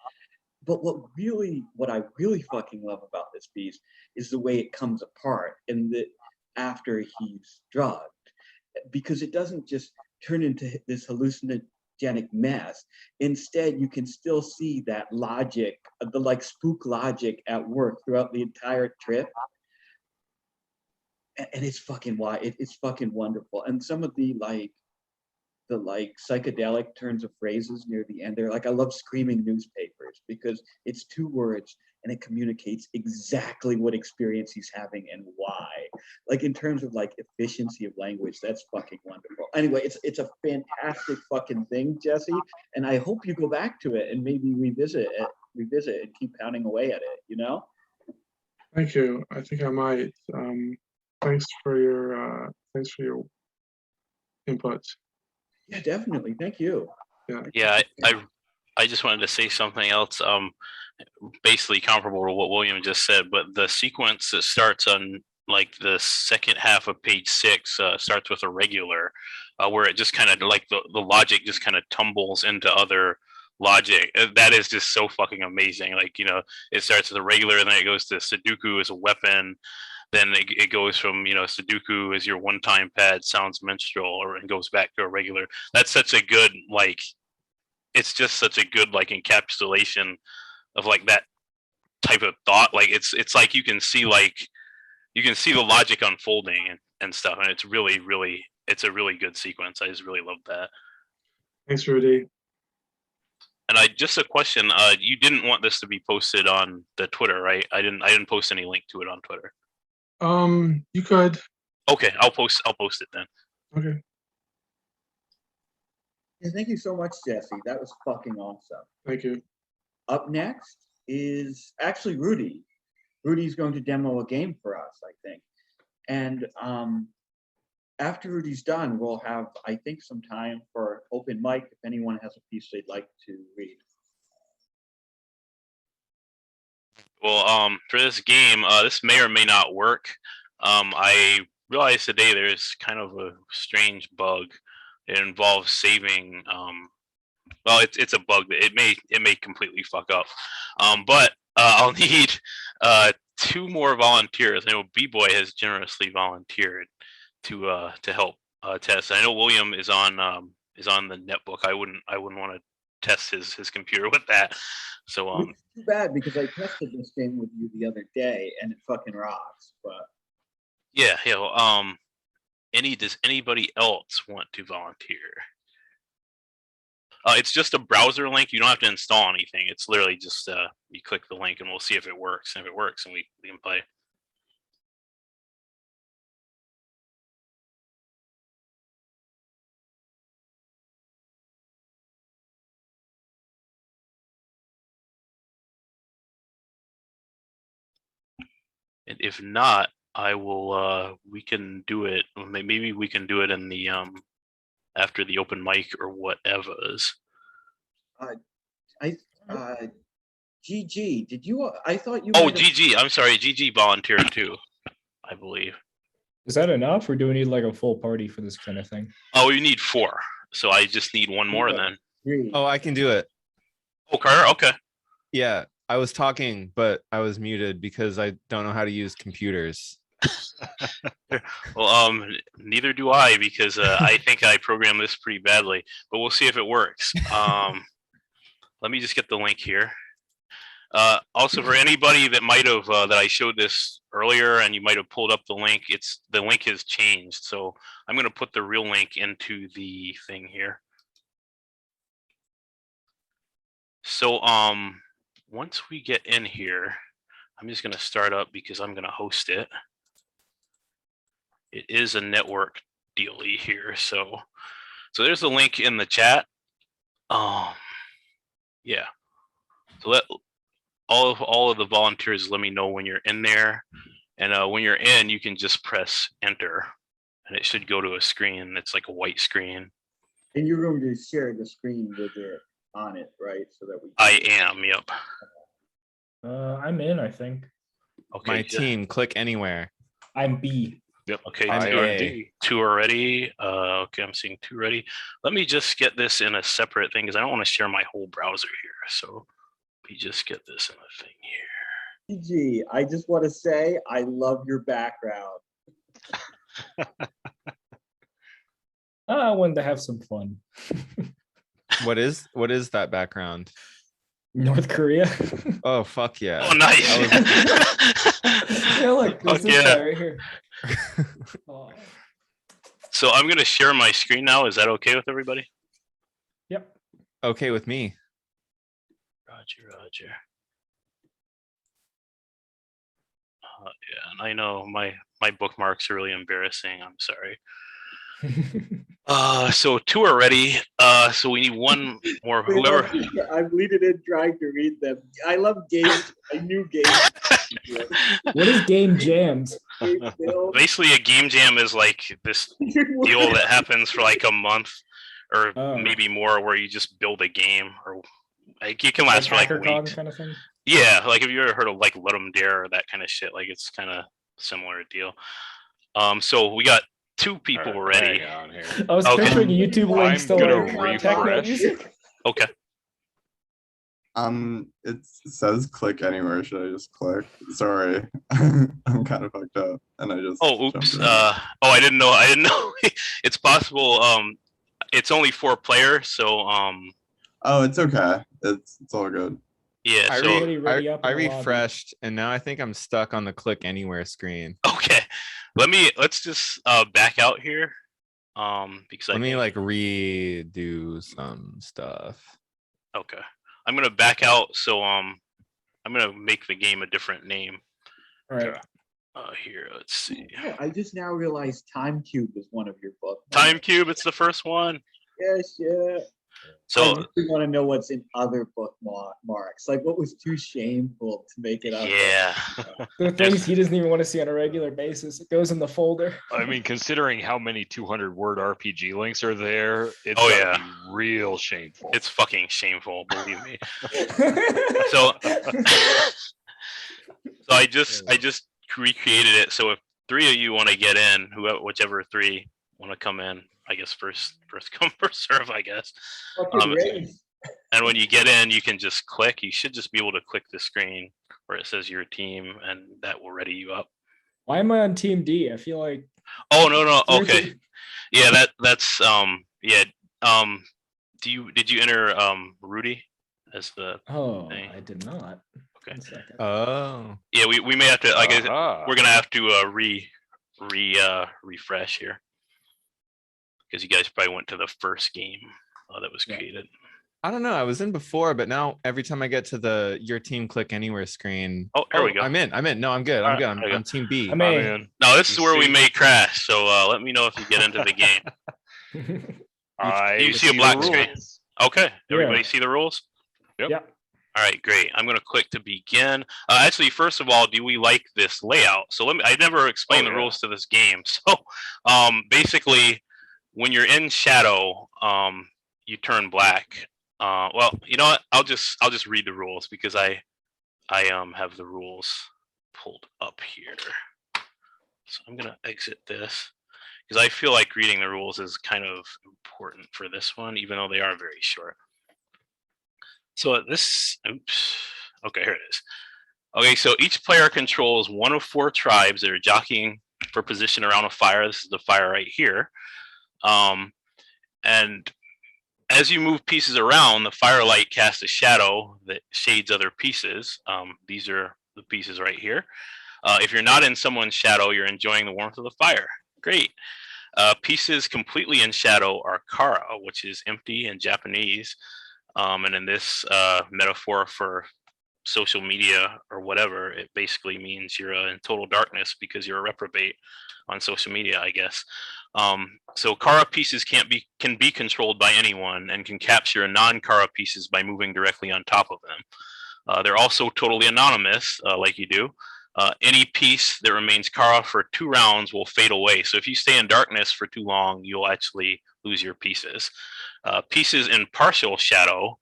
But what I really fucking love about this piece is the way it comes apart and that after he's drugged, because it doesn't just turn into this hallucinogenic mess. Instead, you can still see that logic, the like spook logic at work throughout the entire trip. And it's fucking it's fucking wonderful. And some of the psychedelic turns of phrases near the end, they're like, I love screaming newspapers because it's 2 words and it communicates exactly what experience he's having and why. Like in terms of like efficiency of language, that's fucking wonderful. Anyway, it's a fantastic fucking thing, Jesse. And I hope you go back to it and maybe revisit and keep pounding away at it, you know? Thank you. I think I might. Thanks for your input. Yeah, definitely. Thank you. Yeah, I just wanted to say something else, basically comparable to what William just said, but the sequence that starts on like the second half of page 6 starts with a regular, where it just kind of like the logic just kind of tumbles into other logic. That is just so fucking amazing. Like, you know, it starts with a regular and then it goes to Sudoku as a weapon. then it goes from, Sudoku is your one-time pad, sounds minstrel, or and goes back to a regular. That's such a good, like, it's just such a good, like, encapsulation of like that type of thought. Like it's like you can see the logic unfolding and stuff, and it's a really good sequence. I just really love that. Thanks, Rudy. And just a question, you didn't want this to be posted on the Twitter, right? I didn't post any link to it on Twitter. You could. Okay, I'll post it then. Okay. Yeah, thank you so much, Jesse. That was fucking awesome. Thank you. Up next is actually Rudy. Rudy's going to demo a game for us, I think. And after Rudy's done, we'll have, I think, some time for open mic if anyone has a piece they'd like to read. Well, for this game, this may or may not work. I realized today there's kind of a strange bug. It involves saving. Well, it's a bug that it may completely fuck up. But I'll need 2 more volunteers. I know B-Boy has generously volunteered to help test. I know William is on the netbook. I wouldn't want to test his computer with that. So Which is too bad because I tested this game with you the other day and it fucking rocks. But yeah. Does anybody else want to volunteer? It's just a browser link. You don't have to install anything. It's literally just you click the link and we'll see if it works. And if it works, then we can play. And if not, I will. We can do it. Maybe we can do it in the after the open mic or whatever's. GG, did you? I thought you. Oh, GG. I'm sorry. GG volunteered too, I believe. Is that enough, or do we need like a full party for this kind of thing? Oh, you need 4, so I just need 1 more then. 3. Oh, I can do it. Oh, Carter. Okay. Yeah, I was talking, but I was muted because I don't know how to use computers. Well, neither do I because I think I programmed this pretty badly, but we'll see if it works. Let me just get the link here. Also, for anybody that might have that I showed this earlier and you might have pulled up the link, the link has changed. So I'm going to put the real link into the thing here. So once we get in here, I'm just going to start up because I'm going to host it. It is a network dealie here. So there's the link in the chat. Yeah. So let all of the volunteers let me know when you're in there, and when you're in, you can just press enter, and it should go to a screen that's like a white screen. And you're going to share the screen with it on it, right? So that we. I am. Yep. I'm in, I think. Okay. My team, click anywhere. I'm B. Yep. Okay. I'm A. 2 already. Okay, I'm seeing 2 ready. Let me just get this in a separate thing because I don't want to share my whole browser here. So we just get this in a thing here. GG, I just want to say I love your background. I wanted to have some fun. What is that background? North Korea. Oh, fuck yeah. Oh, nice. Yeah, look, there's this yeah. guy right here. Oh. So I'm going to share my screen now. Is that okay with everybody? Yep. Okay with me. Roger. Yeah, and I know my bookmarks are really embarrassing. I'm sorry. So 2 are ready. So we need 1 more. Whoever. I'm leading in trying to read them. I love games. I knew games. What is game jams? Basically, a game jam is like this deal that happens for like a month or maybe more, where you just build a game, or like it can last for like weeks. Kind of thing. Yeah, like have you ever heard of like Let 'em Dare or that kind of shit? Like it's kind of similar deal. So we got 2 people ready. Hang on here. I was Okay. picturing YouTube links to I'm gonna like techno refresh. music. Okay. It says click anywhere. Should I just click? Sorry, I'm kind of fucked up, and I just. Oh, jumped oops. in. I didn't know. I didn't know. It's possible. It's only 4 players, so Oh, it's okay. It's all good. yeah. I So Already ready up I in the lobby. refreshed and now I think I'm stuck on the click anywhere screen. okay, let's just back out here. Because I Let me think- like redo some stuff. Okay, I'm gonna back out. So I'm gonna make the game a different name. All right. Here, let's see. Oh, I just now realized Time Cube is one of your books. Time Cube. It's the first one. Yes, yeah. So I really want to know what's in other bookmarks. Like, what was too shameful to make it up? yeah. The things he doesn't even want to see on a regular basis. It goes in the folder. I mean, considering how many 200-word RPG links are there, it's Oh, gotta yeah. be real shameful. It's fucking shameful, believe me. So I just recreated it. So if 3 of you want to get in, whichever 3 want to come in, I guess first come first serve, I guess. Fucking race. And when you get in, you can just click. You should just be able to click the screen where it says your team, and that will ready you up. Why am I on team D? I feel like Oh no, okay. Yeah, that's yeah. Did you enter Rudy as the Oh, thing? I did not. Okay. 1 second. Oh, Yeah, we may have to. I guess Ah. we're gonna have to refresh here because you guys probably went to the first game that was Yeah. created. I don't know. I was in before, but now every time I get to the your team click anywhere screen. Oh, here we go. I'm in. No, I'm good. I'm Alright, good. I'm there you on team B. I'm I'm A. in. No, this is You where we see- may crash. So let me know if you get into the game. I see a the black screen? rules. Okay, everybody Yeah. see the rules? Yep. Yeah. All right, great. I'm going to click to begin. Actually, first of all, do we like this layout? So I never explained Oh, the yeah. rules to this game. So basically, when you're in shadow, you turn black. Well, you know what? I'll just read the rules because I have the rules pulled up here. So I'm going to exit this because I feel like reading the rules is kind of important for this one, even though they are very short. So oops. Okay, here it is. Okay, so each player controls 1 of 4 tribes that are jockeying for position around a fire. This is the fire right here. And as you move pieces around, the firelight casts a shadow that shades other pieces. These are the pieces right here. If you're not in someone's shadow, you're enjoying the warmth of the fire. Great. Pieces completely in shadow are kara, which is empty in Japanese. And in this metaphor for social media or whatever, it basically means you're in total darkness because you're a reprobate on social media, I guess. So kara pieces can be controlled by anyone and can capture non-kara pieces by moving directly on top of them. They're also totally anonymous, like you do. Any piece that remains kara for 2 rounds will fade away. So if you stay in darkness for too long, you'll actually lose your pieces. Pieces in partial shadow,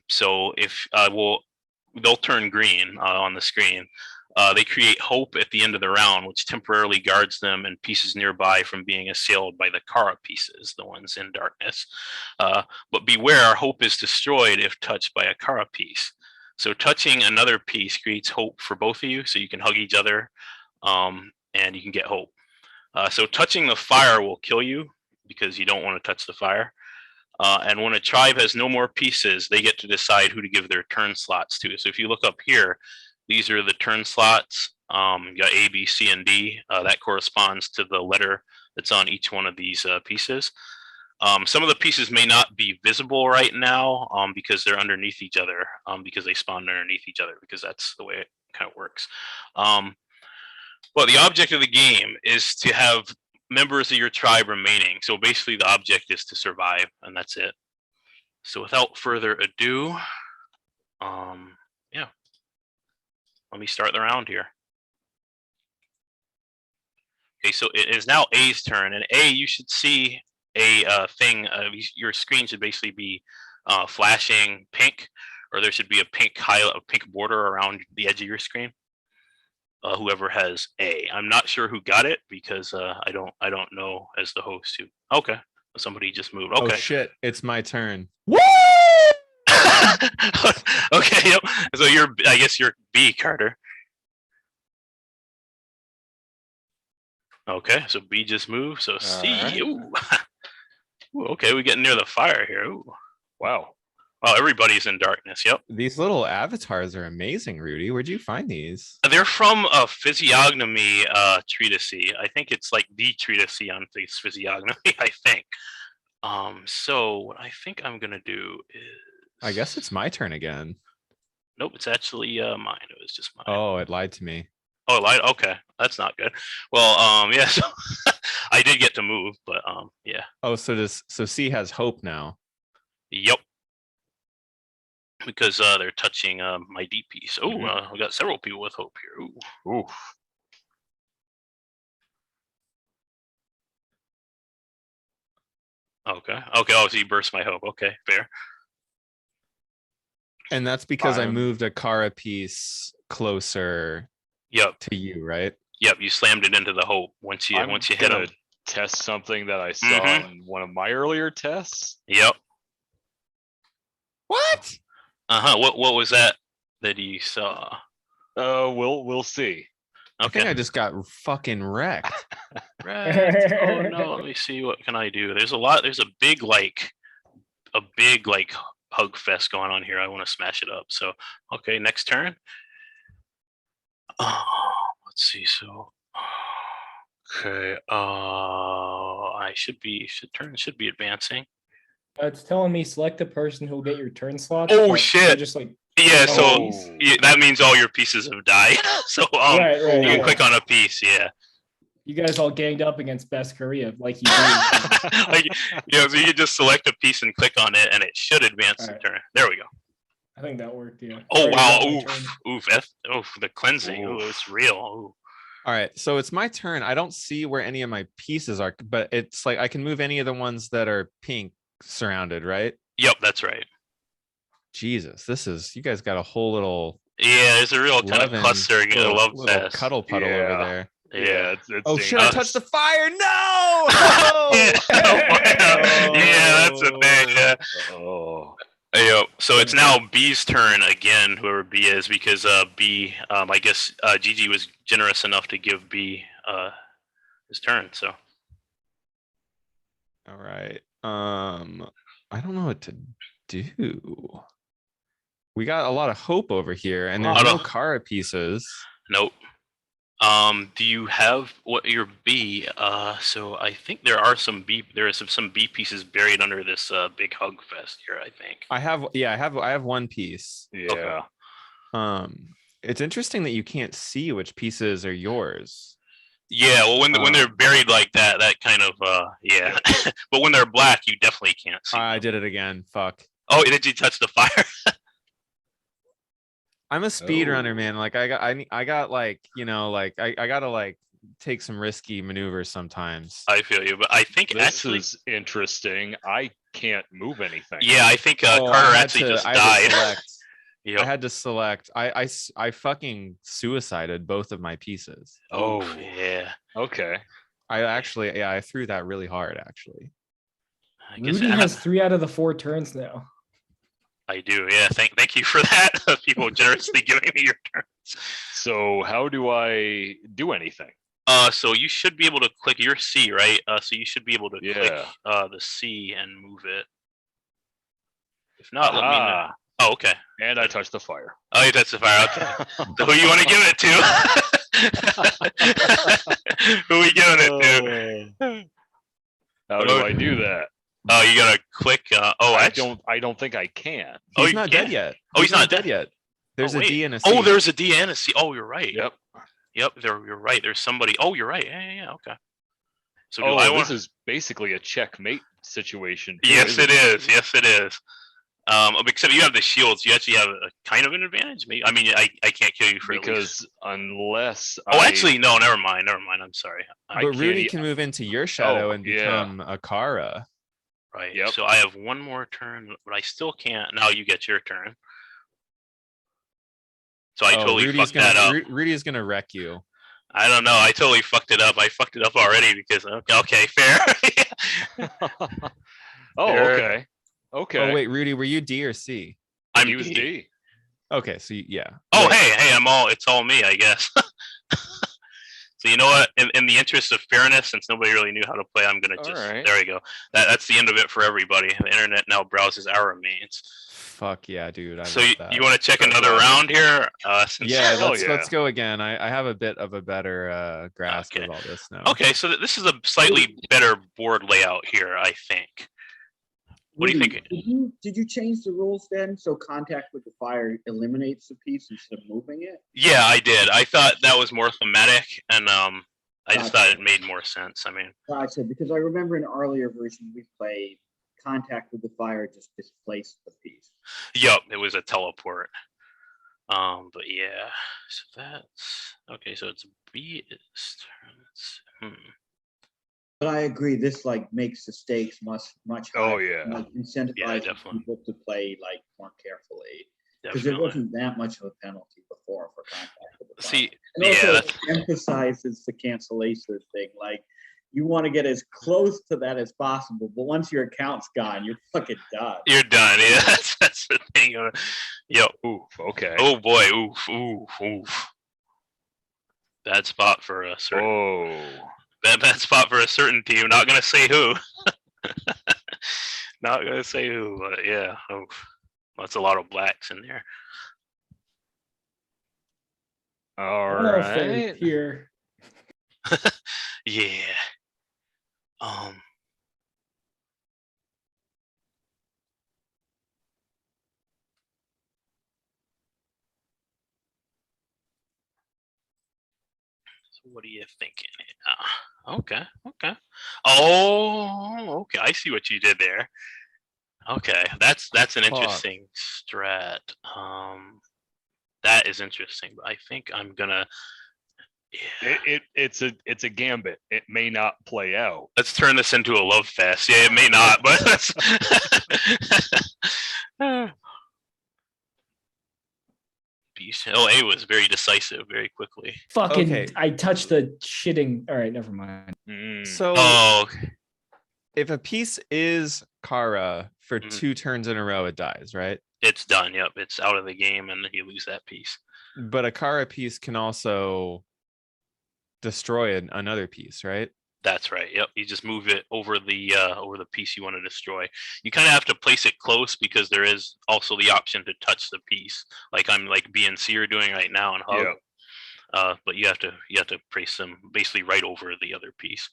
so if they'll turn green on the screen. They create hope at the end of the round, which temporarily guards them and pieces nearby from being assailed by the kara pieces, the ones in darkness. But beware, hope is destroyed if touched by a kara piece. So touching another piece creates hope for both of you, so you can hug each other and you can get hope. So touching the fire will kill you because you don't want to touch the fire. And when a tribe has no more pieces, they get to decide who to give their turn slots to. So if you look up here, these are the turn slots. You got A, B, C, and D. That corresponds to the letter that's on each one of these pieces. Some of the pieces may not be visible right now because they're underneath each other, because they spawned underneath each other, because that's the way it kind of works. But the object of the game is to have members of your tribe remaining. So basically the object is to survive, and that's it. So without further ado, yeah, let me start the round here. Okay, so it is now A's turn, and A, you should see a thing. Your screen should basically be flashing pink, or there should be a pink border around the edge of your screen. Whoever has A, I'm not sure who got it because I don't know as the host who. Okay, somebody just moved. Oh Okay. shit! It's my turn. Woo! Okay, yep. So I guess you're B, Carter. Okay, so B just moved. So C. Alright. Ooh. Ooh, okay, we're getting near the fire here. Ooh. Wow. Wow, everybody's in darkness. Yep. These little avatars are amazing, Rudy. Where'd you find these? They're from a physiognomy treatise. I think it's like the treatise on physiognomy, I think. So what I think I'm gonna do is I guess it's my turn again. nope, it's actually mine. It was just mine. Oh, it lied to me. Oh, light. Okay, that's not good. Well, yeah. So I did get to move, but yeah. Oh, so C has hope now. Yep. Because they're touching my D piece. Oh, we got several people with hope here. Ooh. Ooh. Okay. Okay. Oh, so you burst my hope. Okay, fair. And that's because I I'm- moved a Kara piece closer Yep. to you, right? Yep. You slammed it into the hope once you I'm hit gonna him. test something that I saw Mhm. in one of my earlier tests. Yep. What? What was that you saw? We'll see. I think Okay. I just got fucking wrecked. Right. Oh no. Let me see. What can I do? There's a big hug fest going on here. I want to smash it up. So okay, next turn. Let's see. So okay. I should be advancing. It's telling me select the person who will get your turn slot. Oh, but they're shit. Just like Yeah. Oh. So yeah, that means all your pieces have died. So right, you right. can yeah. click on a piece. Yeah. You guys all ganged up against Best Korea like you do. Like, so you can just select a piece and click on it, and it should advance the Alright. turn. There we go. I think that worked. Yeah. Oh Already wow! got my Oof, turn. the cleansing. Oof. Ooh, it's real. Ooh. All right, so it's my turn. I don't see where any of my pieces are, but it's like I can move any of the ones that are pink surrounded, right? Yep, that's right. Jesus, you guys got a whole little Yeah, it's a real kind of loving- cluster. little, Love little fest. cuddle puddle Yeah. over there. Yeah. It's Oh, should I dangerous. touch the fire? No! Yeah. Yeah, that's a thing. Yeah. Oh. Yep. So it's now B's turn again, whoever B is, because B, I guess Gigi was generous enough to give B his turn. So All right. I don't know what to do. We got a lot of hope over here, and there's Lot no of- Kara pieces. nope. Do you have what your B? So I think there are some B. There is some B pieces buried under this big hug fest here. I think. I have one piece. Yeah. It's interesting that you can't see which pieces are yours. Yeah. Well, when they're buried like that, that kind of yeah. But when they're black, you definitely can't see. I them. did it again. Fuck. Oh, did you touch the fire? I'm a speed Oh. runner, man. Like I got like, like I gotta like take some risky maneuvers sometimes. I feel you, but I think This actually, is interesting. I can't move anything. yeah, I think Oh, Carter I had actually to- just I had to died. select. Yep. I had to select. I fucking suicided both of my pieces. Oh Oh. yeah. Okay. I threw that really hard actually. I guess Rudy and has 3 out of the 4 turns now. I do. Yeah. Thank you for that. People generously giving me your turns. So how do I do anything? So you should be able to click your C, right? So you should be able to click Yeah. the C and move it. If not, let me know. Ah, Oh, okay. and I touched the fire. Oh, yeah, that's the fire. Okay. So who you want to give it to? Who we giving it to? How do I do that? Oh, you gotta click. I don't think I can. Oh, He's you not can't? dead yet. Oh, he's not dead dead? yet. There's a wait. D and a C. Oh, there's a D and a C. Oh, you're right. Yep. Yep. You're right. There's somebody. Oh, you're right. Yeah. Okay. So do Oh, I this want? is basically a checkmate situation. too, Yes, isn't it is. Yes, it is. Except you have the shields. You actually have a kind of an advantage. Maybe. I mean, I can't kill you for at least. Because unless Oh, I, actually, no. Never mind. I'm sorry. I But can't Rudy e- can move into your shadow Oh, and yeah. become a Kara. Right. Yep. So I have one more turn, but I still can't. Now you get your turn. So I totally Rudy's fucked that up. Rudy's gonna wreck you. I don't know. I totally fucked it up. I fucked it up already because okay, fair. Oh, There. okay. Okay. Oh wait, Rudy, were you D or C? I'm He was D. D. Okay, so yeah. Oh, Wait, hey, it's all me, I guess. So you know what? In the interest of fairness, since nobody really knew how to play, I'm gonna All just right. there you go. That's the end of it for everybody. The internet now browses our remains. fuck yeah, dude. I So love you that. want to check That's another awesome. round here? Since Yeah, Hell let's yeah. go again. I have a bit of a better grasp Okay. of all this now. Okay, so this is a slightly better board layout here, I think. What do you Rudy, think? Did you change the rules then? So contact with the fire eliminates the piece instead of moving it? Yeah, I did. I thought that was more thematic, and I just thought it made more sense. I mean, Gotcha, because I remember in earlier version we played contact with the fire just displaced the piece. yup, it was a teleport. But yeah, so that's okay. So it's B's turn. But I agree, this like makes the stakes much higher. Oh, yeah. Like incentivizes definitely. people to play like more carefully. Because there Definitely. wasn't that much of a penalty before for contact with the fire. See, And yeah, also that's, it emphasizes the cancellation thing. Like you want to get as close to that as possible, but once your account's gone, you're fucking done. you're done. Yeah, that's the thing. Yo, Oof. Okay. oh boy, oof. Bad spot for a certain. Oh. Bad spot for a certain team. Not gonna say who. Not gonna say who, but yeah. Oof. That's a lot of blacks in there. All I don't know if they're right. here. Yeah. So what are you thinking? Okay. Oh, okay. I see what you did there. Okay, that's an Fuck. interesting strat. That is interesting. But I think I'm gonna. Yeah. It's a gambit. It may not play out. Let's turn this into a love fest. Yeah, it may not, but that's. A was very decisive, very quickly. Fucking, Okay. I touched the shitting. All right, never mind. Mm. So Oh, if a piece is Kara for Mhm. 2 turns in a row, it dies, right? it's done. Yep, it's out of the game, and you lose that piece. But a Kara piece can also destroy another piece, right? That's right. Yep. You just move it over the piece you want to destroy. You kind of have to place it close because there is also the option to touch the piece, like I'm like B and C are doing right now in Hub. Yep. But you have to place them basically right over the other piece.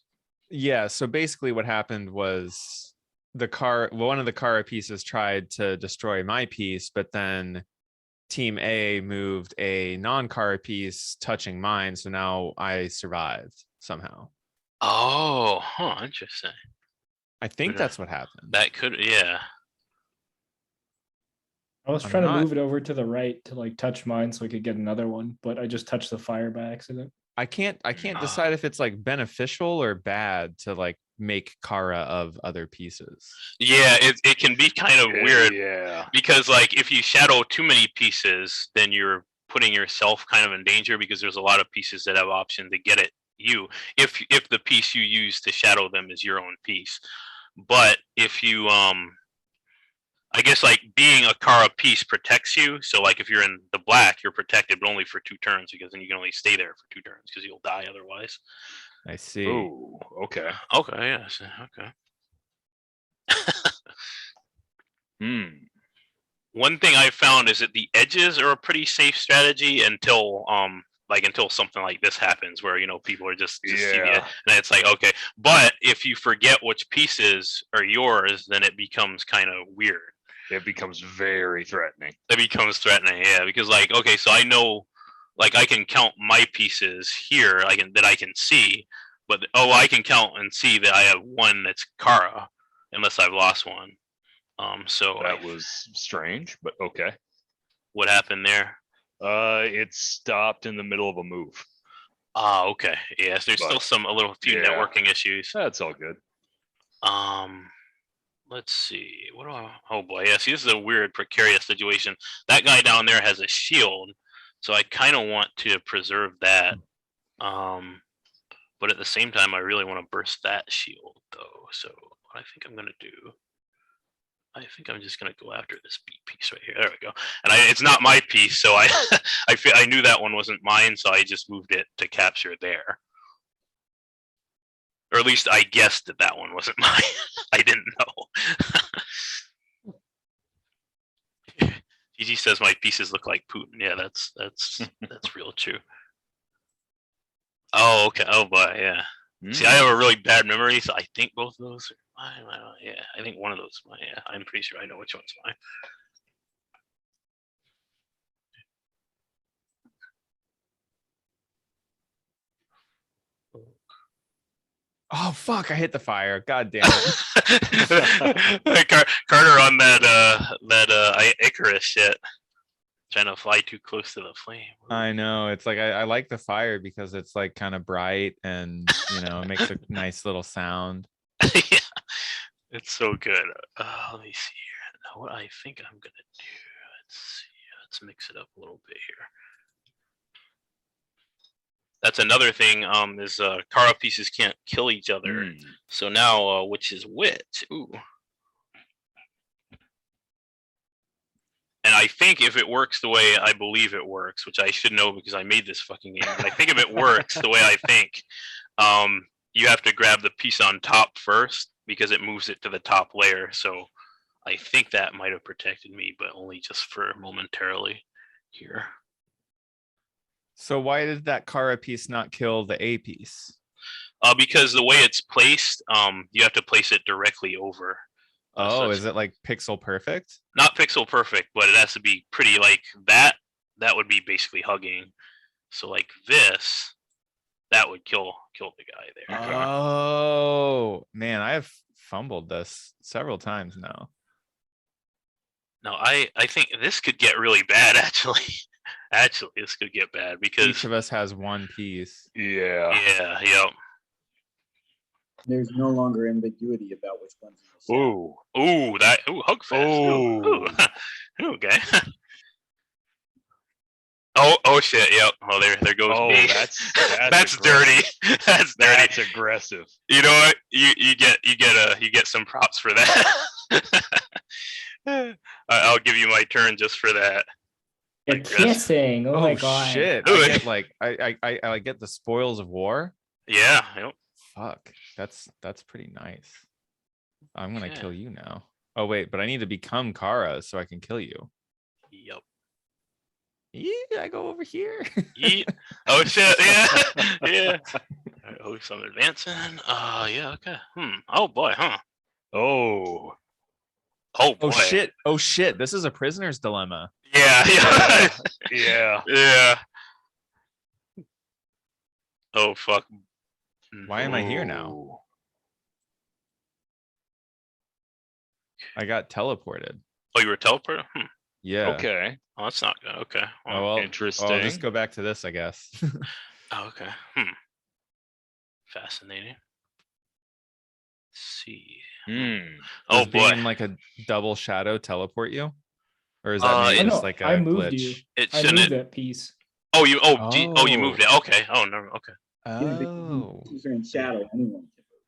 Yeah, so basically what happened was one of the Kara pieces tried to destroy my piece, but then Team A moved a non-Kara piece touching mine, so now I survived somehow. Oh, interesting. I think Yeah. that's what happened. That could, yeah. I was I'm trying not- to move it over to the right to like touch mine so I could get another one, but I just touched the fire by accident. I can't decide if it's like beneficial or bad to like make Kara of other pieces. Yeah, it can be kind of weird Yeah. because like if you shadow too many pieces, then you're putting yourself kind of in danger because there's a lot of pieces that have option to get it you if the piece you use to shadow them is your own piece. But if you I guess like being a Kara piece protects you. So like if you're in the black, you're protected, but only for 2 turns because then you can only stay there for 2 turns because you'll die otherwise. I see. Ooh. Okay. Okay, yes, okay. One thing I found is that the edges are a pretty safe strategy until something like this happens where people are just see it, Yeah. and it's like okay, but if you forget which pieces are yours, then it becomes kind of weird. It becomes very threatening. It becomes threatening, yeah, because like okay, so I know like I can count my pieces here, that I can see, but I can count and see that I have one that's Kara, unless I've lost one. So That was strange, but okay. what happened there? It stopped in the middle of a move. Ah, okay. Yes, there's But, still a few yeah. networking issues. That's all good. Let's see. What do I? Oh boy, yeah. See, this is a weird, precarious situation. That guy down there has a shield, so I kind of want to preserve that. But at the same time, I really want to burst that shield, though. So what I think I'm gonna do. I think I'm just gonna go after this B piece right here. There we go. And it's not my piece, so I I knew that one wasn't mine, so I just moved it to capture there. Or at least I guessed that that one wasn't mine. I didn't know. GG says my pieces look like Putin. Yeah, that's real true. Oh, okay. Oh, boy, yeah. See, I have a really bad memory, so I think both of those are mine. Yeah, I think one of those is mine. Yeah, I'm pretty sure I know which one's mine. Oh fuck! I hit the fire. God damn it. Carter on that Icarus shit, trying to fly too close to the flame. I know. It's like I like the fire because it's like kind of bright and it makes a nice little sound. Yeah, it's so good. Let me see here. Now, what I think I'm gonna do. Let's see. Let's mix it up a little bit here. That's another thing. Is Kara pieces can't kill each other. So now, which is which? Ooh. And I think if it works the way I believe it works, which I should know because I made this fucking game, but I think if it works the way I think, you have to grab the piece on top first because it moves it to the top layer. So I think that might have protected me, but only just for momentarily here. So why did that Kara piece not kill the A piece? Because the way it's placed, you have to place it directly over. Oh, is it like pixel perfect? Not pixel perfect, but it has to be pretty like that. That would be basically hugging. So like this, that would kill the guy there. Oh man, I have fumbled this several times now. No, I think this could get really bad actually. Actually, this could get bad because each of us has one piece. Yeah. Yeah, yep. There's no longer ambiguity about which one's in the set. Ooh, hug fest. Ooh. Okay. Oh shit, yep. Oh, there goes me. That's dirty. That's dirty. That's aggressive. You know what? You get some props for that. I'll give you my turn just for that. You're kissing. Oh my god. Shit. I get like I get the spoils of war. Yeah. Yep. Fuck. That's pretty nice. I'm gonna kill you now. Oh wait, but I need to become Kara so I can kill you. Yep. Yeah, I go over here. Yeah. Oh shit. Yeah. Yeah. Oh, so I'm advancing. Yeah. Okay. Oh boy. Huh. Oh. Oh boy. Oh shit. Oh shit. This is a prisoner's dilemma. Yeah. Yeah. Yeah. Yeah. Oh fuck. Why am I here now? I got teleported. Oh, you were teleported? Yeah. Okay. Oh, that's not good. Okay. Oh, well, interesting. I'll just go back to this, I guess. Oh, okay. Fascinating. Let's see. Oh Does boy. being like a double shadow teleport you? Or is that maybe just like a I moved glitch? you. It I shouldn't. moved that piece. Oh, you moved it. Okay. Oh no. Okay. Oh. These are in shadow. Anyone can move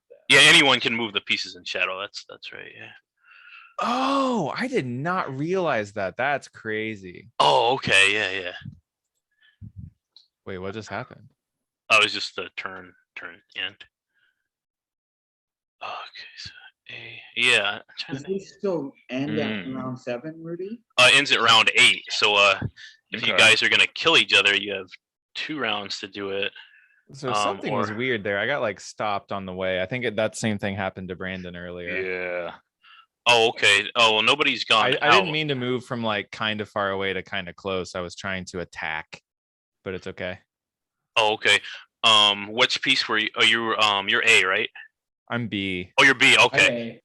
that. Yeah, anyone can move the pieces in shadow. That's right. Yeah. Oh, I did not realize that. That's crazy. Oh, okay. Yeah. Wait, what just happened? Oh, it was just the turn end. Okay. So yeah. I'm trying Does to this still end at round 7, Rudy? ends at round 8. So if you Okay. guys are gonna kill each other, you have 2 rounds to do it. So something was weird there. I got like stopped on the way. I think that same thing happened to Brandon earlier. Yeah. Oh, okay. Oh, well, nobody's gone. I didn't mean to move from like kind of far away to kind of close. I was trying to attack, but it's okay. Oh, okay. Which piece were you? Oh, you're A, right? I'm B. Oh, you're B. Okay.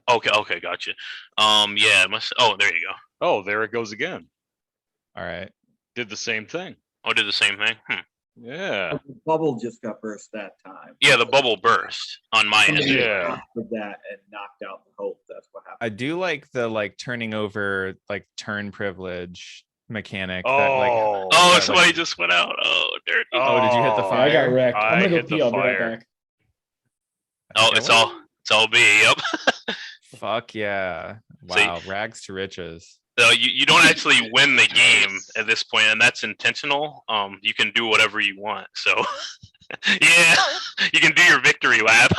Okay. Okay. Gotcha. Yeah. It must. Oh, there you go. Oh, there it goes again. All right. Did the same thing. Oh, did the same thing. Yeah. The bubble just got burst that time. Yeah, the bubble burst on my end. Somebody Yeah. with that and knocked out the hope. That's what happened. I do like the like turning over like turn privilege mechanic. Oh. That, like, Oh, yeah, somebody like- just went out. Oh, dirty. Oh, did you hit the Oh, Yeah, I got fire? wrecked. I I'm gonna go hit the pee. I'll be right fire. back. Oh, Okay, it's well, all B. Yep. Fuck yeah. So Wow, rags to riches. So you don't actually win the game at this point, and that's intentional. You can do whatever you want. So yeah, you can do your victory lap.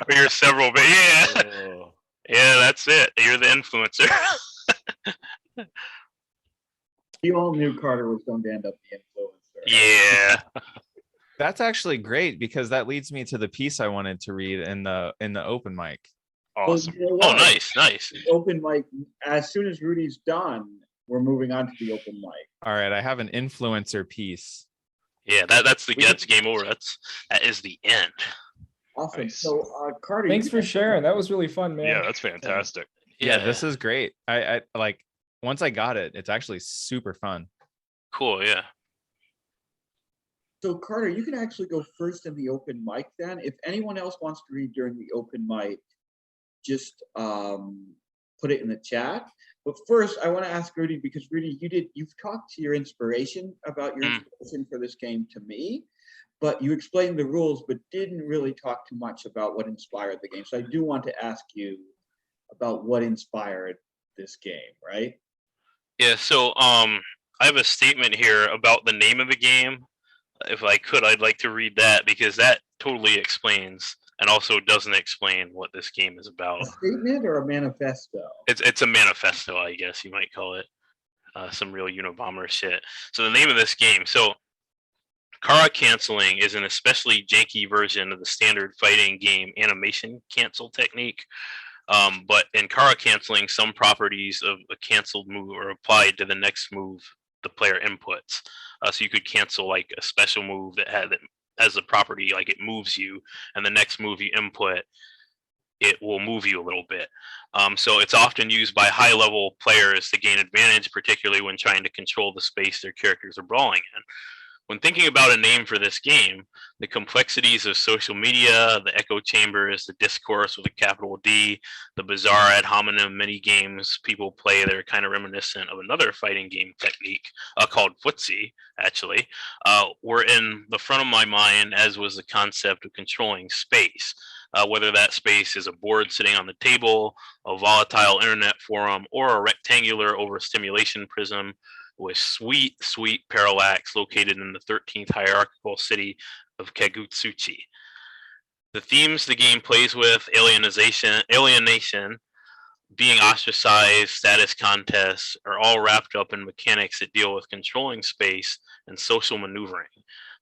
Or your several, but yeah, Oh, yeah, that's it. You're the influencer. You all knew Carter was going to end up the influencer. Yeah. That's actually great because that leads me to the piece I wanted to read in the open mic. Well, awesome. you know Oh, what? nice, nice. Open mic, as soon as Rudy's done, we're moving on to the open mic. All right, I have an influencer piece. Yeah, that's game over. That is the end. Awesome. Nice. So, Carter, Thanks you for sharing. That was really fun, man. Yeah, that's fantastic. Yeah, this is great. I like once I got it, it's actually super fun. cool. Yeah. So Carter, you can actually go first in the open mic then. If anyone else wants to read during the open mic, just put it in the chat. But first, I want to ask Rudy, because Rudy, you've talked to your inspiration about your inspiration for this game to me, but you explained the rules, but didn't really talk too much about what inspired the game. So I do want to ask you about what inspired this game, right? Yeah. So I have a statement here about the name of the game. If I could, I'd like to read that because that totally explains and also doesn't explain what this game is about. A statement or a manifesto? It's a manifesto, I guess you might call it. Some real Unabomber shit. So the name of this game. So Kara canceling is an especially janky version of the standard fighting game animation cancel technique. But in Kara canceling, some properties of a canceled move are applied to the next move the player inputs. So you could cancel like a special move that has a property like it moves you, and the next move you input, it will move you a little bit. So it's often used by high-level players to gain advantage, particularly when trying to control the space their characters are brawling in. When thinking about a name for this game, the complexities of social media, the echo chambers, the discourse with a capital D, the bizarre ad hominem mini games people play that are kind of reminiscent of another fighting game technique called footsie, actually, were in the front of my mind, as was the concept of controlling space. Whether that space is a board sitting on the table, a volatile internet forum, or a rectangular overstimulation prism with sweet parallax located in the 13th hierarchical city of Kagutsuchi. The themes the game plays with, alienation, being ostracized, status contests, are all wrapped up in mechanics that deal with controlling space and social maneuvering.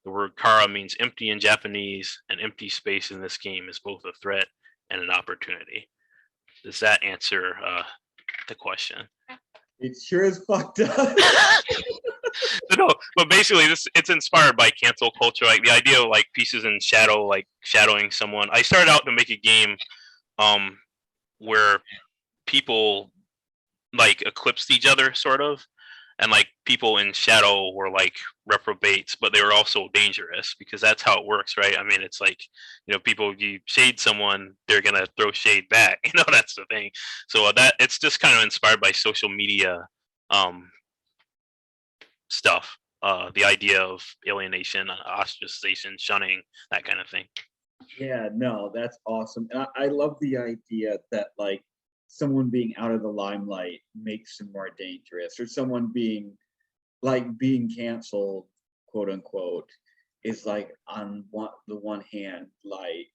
The word Kara means empty in Japanese, and empty space in this game is both a threat and an opportunity. Does that answer the question? It sure is fucked up. No, but basically it's inspired by cancel culture, like the idea of like pieces in shadow, like shadowing someone. I started out to make a game where people like eclipsed each other sort of, and like people in shadow were like reprobates, but they were also dangerous because that's how it works, right? I mean, it's like, you know, people, you shade someone, they're gonna throw shade back, you know, that's the thing. So that it's just kind of inspired by social media stuff, the idea of alienation, ostracization, shunning, that kind of thing. Yeah, no, that's awesome. And I love the idea that like someone being out of the limelight makes them more dangerous, or someone being canceled, quote unquote, is like on the one hand like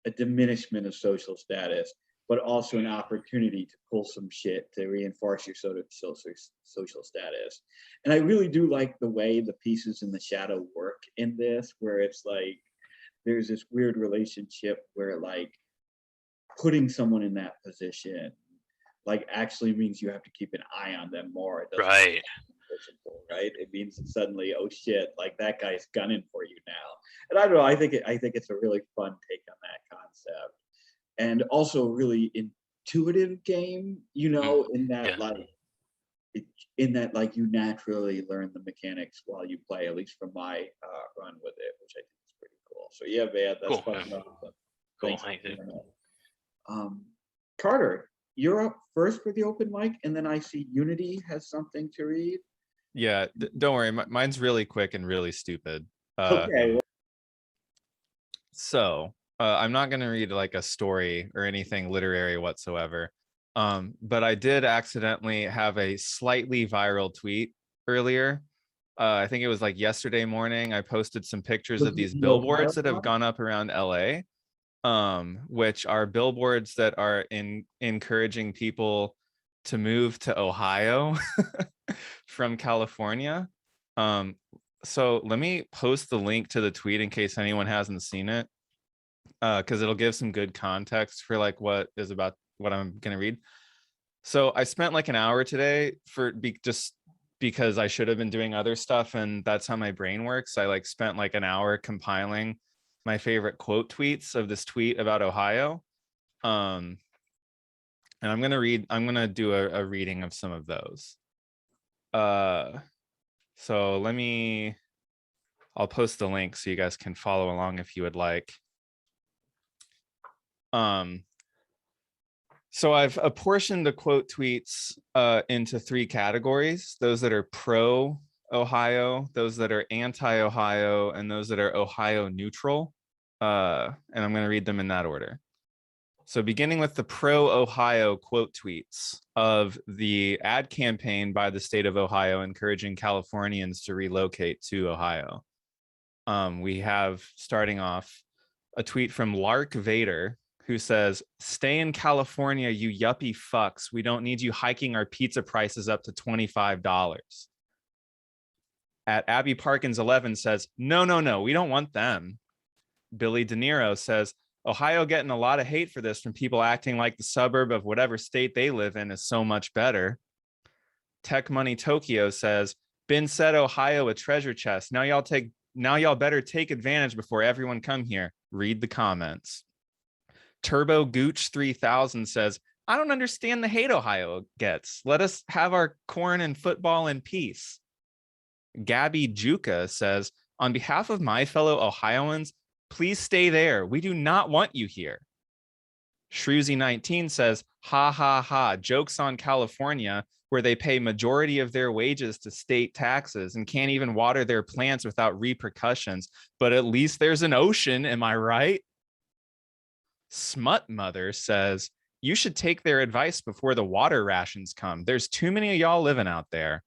a diminishment of social status, but also an opportunity to pull some shit to reinforce your sort of social status. And I really do like the way the pieces in the shadow work in this, where it's like there's this weird relationship where like putting someone in that position like actually means you have to keep an eye on them more. It doesn't Right. Right? It means that suddenly, oh shit, like that guy's gunning for you now. And I don't know, I think it's a really fun take on that concept. And also a really intuitive game, you know, in that like you naturally learn the mechanics while you play, at least from my run with it, which I think is pretty cool. So yeah, man, that's Cool. fun. Cool. Thanks. Carter, you're up first for the open mic, and then I see Unity has something to read. Yeah, don't worry, mine's really quick and really stupid. Okay. So I'm not going to read like a story or anything literary whatsoever. But I did accidentally have a slightly viral tweet earlier. I think it was like yesterday morning. I posted some pictures Was of it these the billboards Ohio that have one? gone up around LA, which are billboards that are encouraging people to move to Ohio from California. So let me post the link to the tweet in case anyone hasn't seen it, because it'll give some good context for like what I'm gonna read. So I spent like an hour today just because I should have been doing other stuff, and that's how my brain works. I like spent like an hour compiling my favorite quote tweets of this tweet about Ohio. And I'm gonna do a reading of some of those. So I'll post the link so you guys can follow along if you would like. So I've apportioned the quote tweets into 3 categories: those that are pro Ohio, those that are anti-Ohio, and those that are Ohio neutral. And I'm going to read them in that order. So beginning with the pro-Ohio quote tweets of the ad campaign by the state of Ohio encouraging Californians to relocate to Ohio. We have, starting off, a tweet from Lark Vader, who says, "Stay in California, you yuppie fucks. We don't need you hiking our pizza prices up to $25. At Abby Parkins 11 says, no, we don't want them. Billy De Niro says, Ohio getting a lot of hate for this from people acting like the suburb of whatever state they live in is so much better. Tech Money Tokyo says, been said Ohio a treasure chest. Now y'all better take advantage before everyone come here. Read the comments. Turbo Gooch 3000 says, I don't understand the hate Ohio gets. Let us have our corn and football in peace. Gabby Juka says, on behalf of my fellow Ohioans, please stay there. We do not want you here. Shrewsy19 says, ha ha ha, jokes on California, where they pay majority of their wages to state taxes and can't even water their plants without repercussions. But at least there's an ocean, am I right? Smut Mother says, you should take their advice before the water rations come. There's too many of y'all living out there.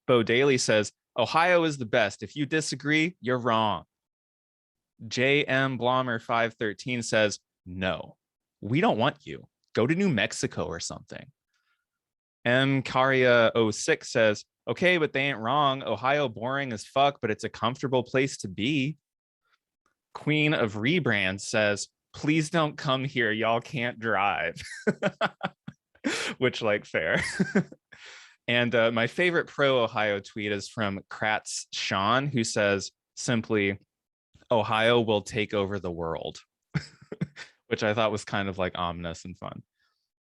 Bo Daly says, Ohio is the best. If you disagree, you're wrong. JM Blommer 513 says, no, we don't want you. Go to New Mexico or something. M Karia 06 says, okay, but they ain't wrong. Ohio boring as fuck, but it's a comfortable place to be. Queen of Rebrand says, please don't come here. Y'all can't drive. Which, like, fair. And my favorite pro-Ohio tweet is from Kratz Sean, who says simply, Ohio will take over the world, which I thought was kind of like ominous and fun.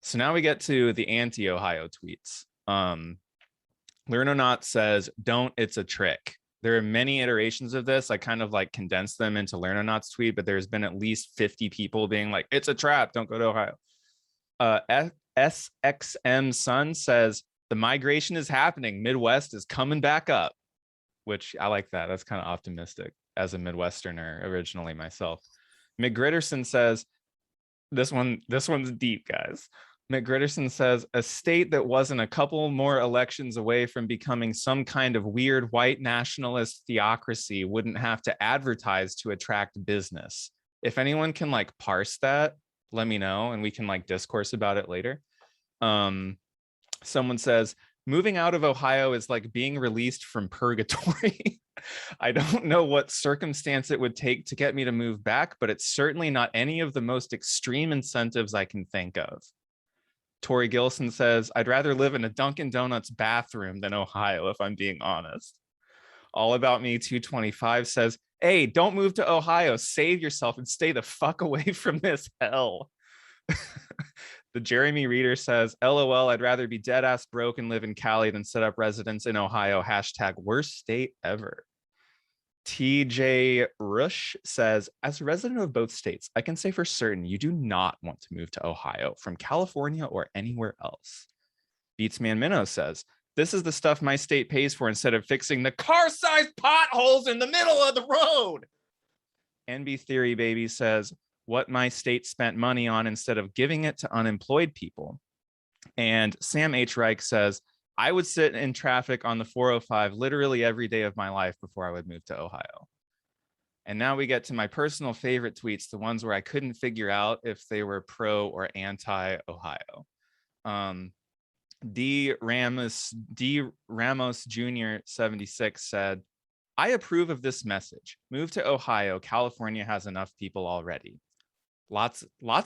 So now we get to the anti-Ohio tweets. Learnonaut says, don't, it's a trick. There are many iterations of this. I kind of like condensed them into Learnonaut's tweet, but there's been at least 50 people being like, it's a trap, don't go to Ohio. SXM Sun says, the migration is happening. Midwest is coming back up, which I like that. That's kind of optimistic as a Midwesterner originally myself. McGritterson says, this one's deep, guys. McGritterson says, a state that wasn't a couple more elections away from becoming some kind of weird white nationalist theocracy wouldn't have to advertise to attract business. If anyone can like parse that, let me know and we can like discourse about it later. Someone says, moving out of Ohio is like being released from purgatory. I don't know what circumstance it would take to get me to move back, but it's certainly not any of the most extreme incentives I can think of. Tori Gilson says, I'd rather live in a Dunkin' Donuts bathroom than Ohio, if I'm being honest. All About Me 225 says, hey, don't move to Ohio. Save yourself and stay the fuck away from this hell. The Jeremy Reader says, LOL, I'd rather be dead ass broke and live in Cali than set up residence in Ohio. Hashtag worst state ever. TJ Rush says, as a resident of both states, I can say for certain you do not want to move to Ohio from California or anywhere else. Beatsman Minnow says, this is the stuff my state pays for instead of fixing the car-sized potholes in the middle of the road. NB Theory Baby says, what my state spent money on instead of giving it to unemployed people. And Sam H. Reich says, I would sit in traffic on the 405 literally every day of my life before I would move to Ohio. And now we get to my personal favorite tweets, the ones where I couldn't figure out if they were pro or anti-Ohio. D. Ramos Jr. 76 said, I approve of this message. Move to Ohio. California has enough people already. Lots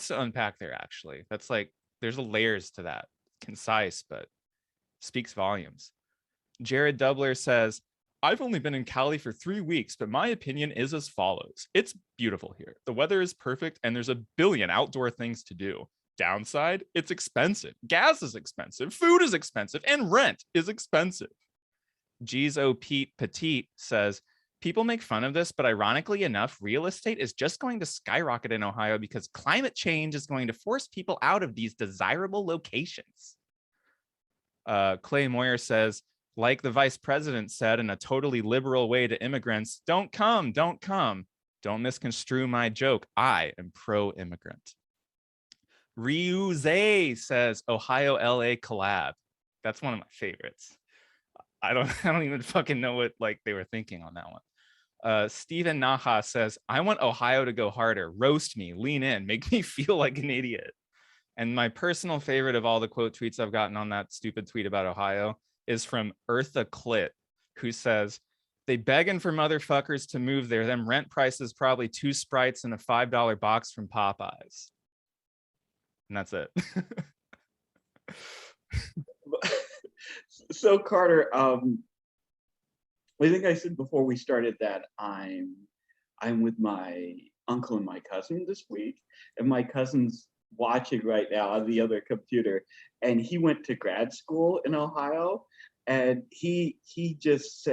to unpack there, actually. That's like, there's layers to that. Concise, but speaks volumes. Jared Doubler says, I've only been in Cali for 3 weeks, but my opinion is as follows. It's beautiful here. The weather is perfect and there's a billion outdoor things to do. Downside, it's expensive. Gas is expensive, food is expensive, and rent is expensive. Gizo Pete Petit says, people make fun of this, but ironically enough, real estate is just going to skyrocket in Ohio because climate change is going to force people out of these desirable locations. Clay Moyer says, like the vice president said in a totally liberal way to immigrants, don't come. Don't misconstrue my joke. I am pro-immigrant. Ryuze says, Ohio LA collab. That's one of my favorites. I don't even fucking know what like they were thinking on that one. Stephen Naha says, I want Ohio to go harder. Roast me, lean in, make me feel like an idiot. And my personal favorite of all the quote tweets I've gotten on that stupid tweet about Ohio is from Eartha Clit, who says, they begging for motherfuckers to move there. Them rent prices probably 2 Sprites and a $5 box from Popeyes. And that's it. So Carter, I think I said before we started that I'm with my uncle and my cousin this week, and my cousin's watching right now on the other computer, and he went to grad school in Ohio, and he just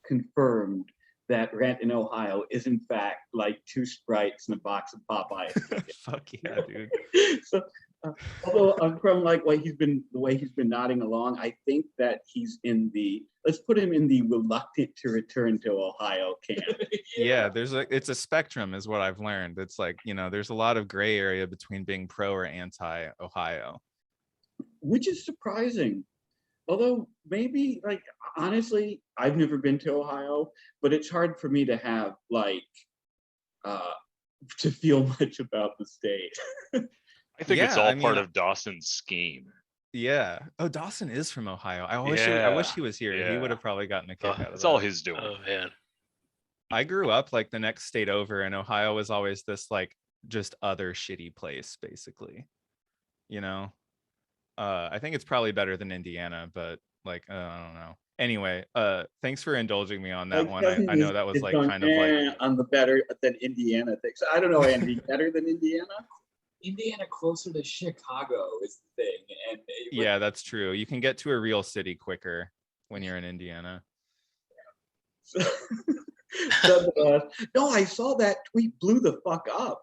confirmed that rent in Ohio is in fact like 2 Sprites and a box of Popeyes. Fuck yeah, dude. So although from like the way he's been nodding along, I think that he's let's put him in the reluctant to return to Ohio camp. Yeah, it's a spectrum is what I've learned. It's like, there's a lot of gray area between being pro or anti Ohio. Which is surprising. Although maybe like, honestly, I've never been to Ohio, but it's hard for me to have to feel much about the state. I think it's all I part mean, of Dawson's scheme. Yeah. Oh, Dawson is from Ohio. I wish he was here. He Yeah. would have probably gotten a kick out of It's that. all his doing. Oh man. I grew up like the next state over, and Ohio was always this like just other shitty place, basically. I think it's probably better than Indiana, but like I don't know. Anyway, thanks for indulging me on that one. I know that was like kind of like on the better than Indiana thing. So I don't know, Andy, better than Indiana? Indiana closer to Chicago is the thing, and yeah, that's true. You can get to a real city quicker when you're in Indiana. No, I saw that tweet, blew the fuck up,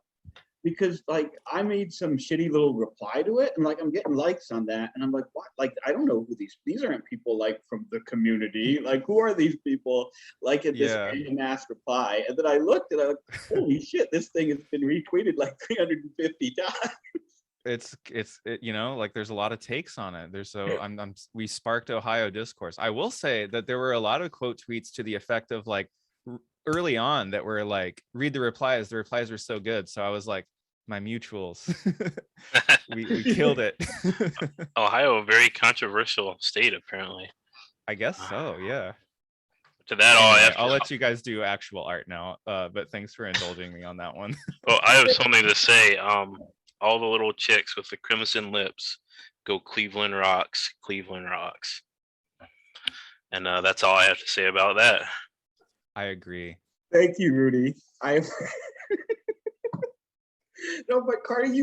because like I made some shitty little reply to it, and like I'm getting likes on that, and I'm like, what? Like I don't know who these aren't people like from the community. Like who are these people? Like at this random ass reply, and then I looked and I was like, holy shit, this thing has been retweeted like 350 times. It's like there's a lot of takes on it. We sparked Ohio discourse. I will say that there were a lot of quote tweets to the effect of like early on that were like, read the replies. The replies were so good. So I was like, my mutuals, we killed it. Ohio, a very controversial state, apparently. I guess so. Yeah. To that, I'll let you guys do actual art now. But thanks for indulging me on that one. Well, I have something to say. All the little chicks with the crimson lips go Cleveland rocks, Cleveland rocks. And that's all I have to say about that. I agree. Thank you, Rudy. No, but Carter,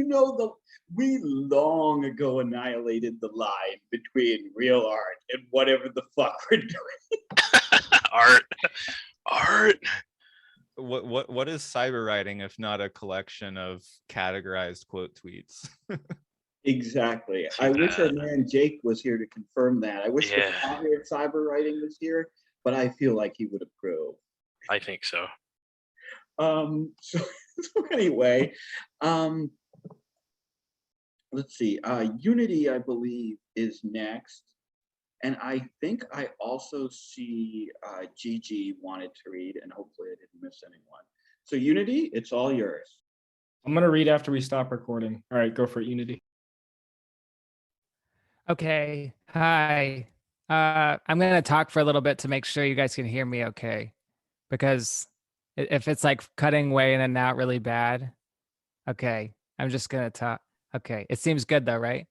we long ago annihilated the line between real art and whatever the fuck we're doing. Art. What is cyber writing if not a collection of categorized quote tweets? Exactly. I wish our man Jake was here to confirm that. I wish the founder of cyber writing was here, but I feel like he would approve. I think so. So, so anyway, let's see. Unity, I believe, is next. And I think I also see Gigi wanted to read, and hopefully I didn't miss anyone. So Unity, it's all yours. I'm gonna read after we stop recording. All right, go for it, Unity. Okay. Hi. I'm gonna talk for a little bit to make sure you guys can hear me okay. Because if it's like cutting way in and out really bad, okay. I'm just gonna talk. Okay. It seems good though, right?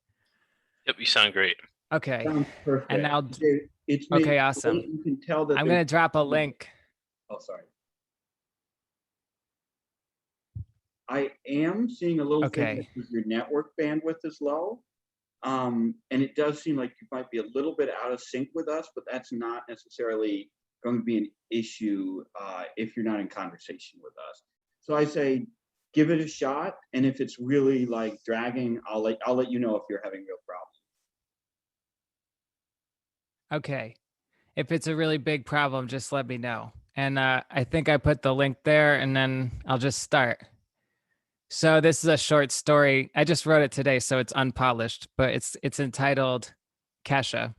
Yep, you sound great. Okay. Sounds perfect. And now It's okay, made- awesome. You can tell that I'm there's- gonna drop a link. Oh, sorry. I am seeing a little thing Okay. that says your network bandwidth is low. And it does seem like you might be a little bit out of sync with us, but that's not necessarily going to be an issue if you're not in conversation with us. So I say, give it a shot. And if it's really like dragging, I'll let you know if you're having real problems. Okay. If it's a really big problem, just let me know. And I think I put the link there and then I'll just start. So this is a short story. I just wrote it today, so it's unpolished, but it's entitled Kesha.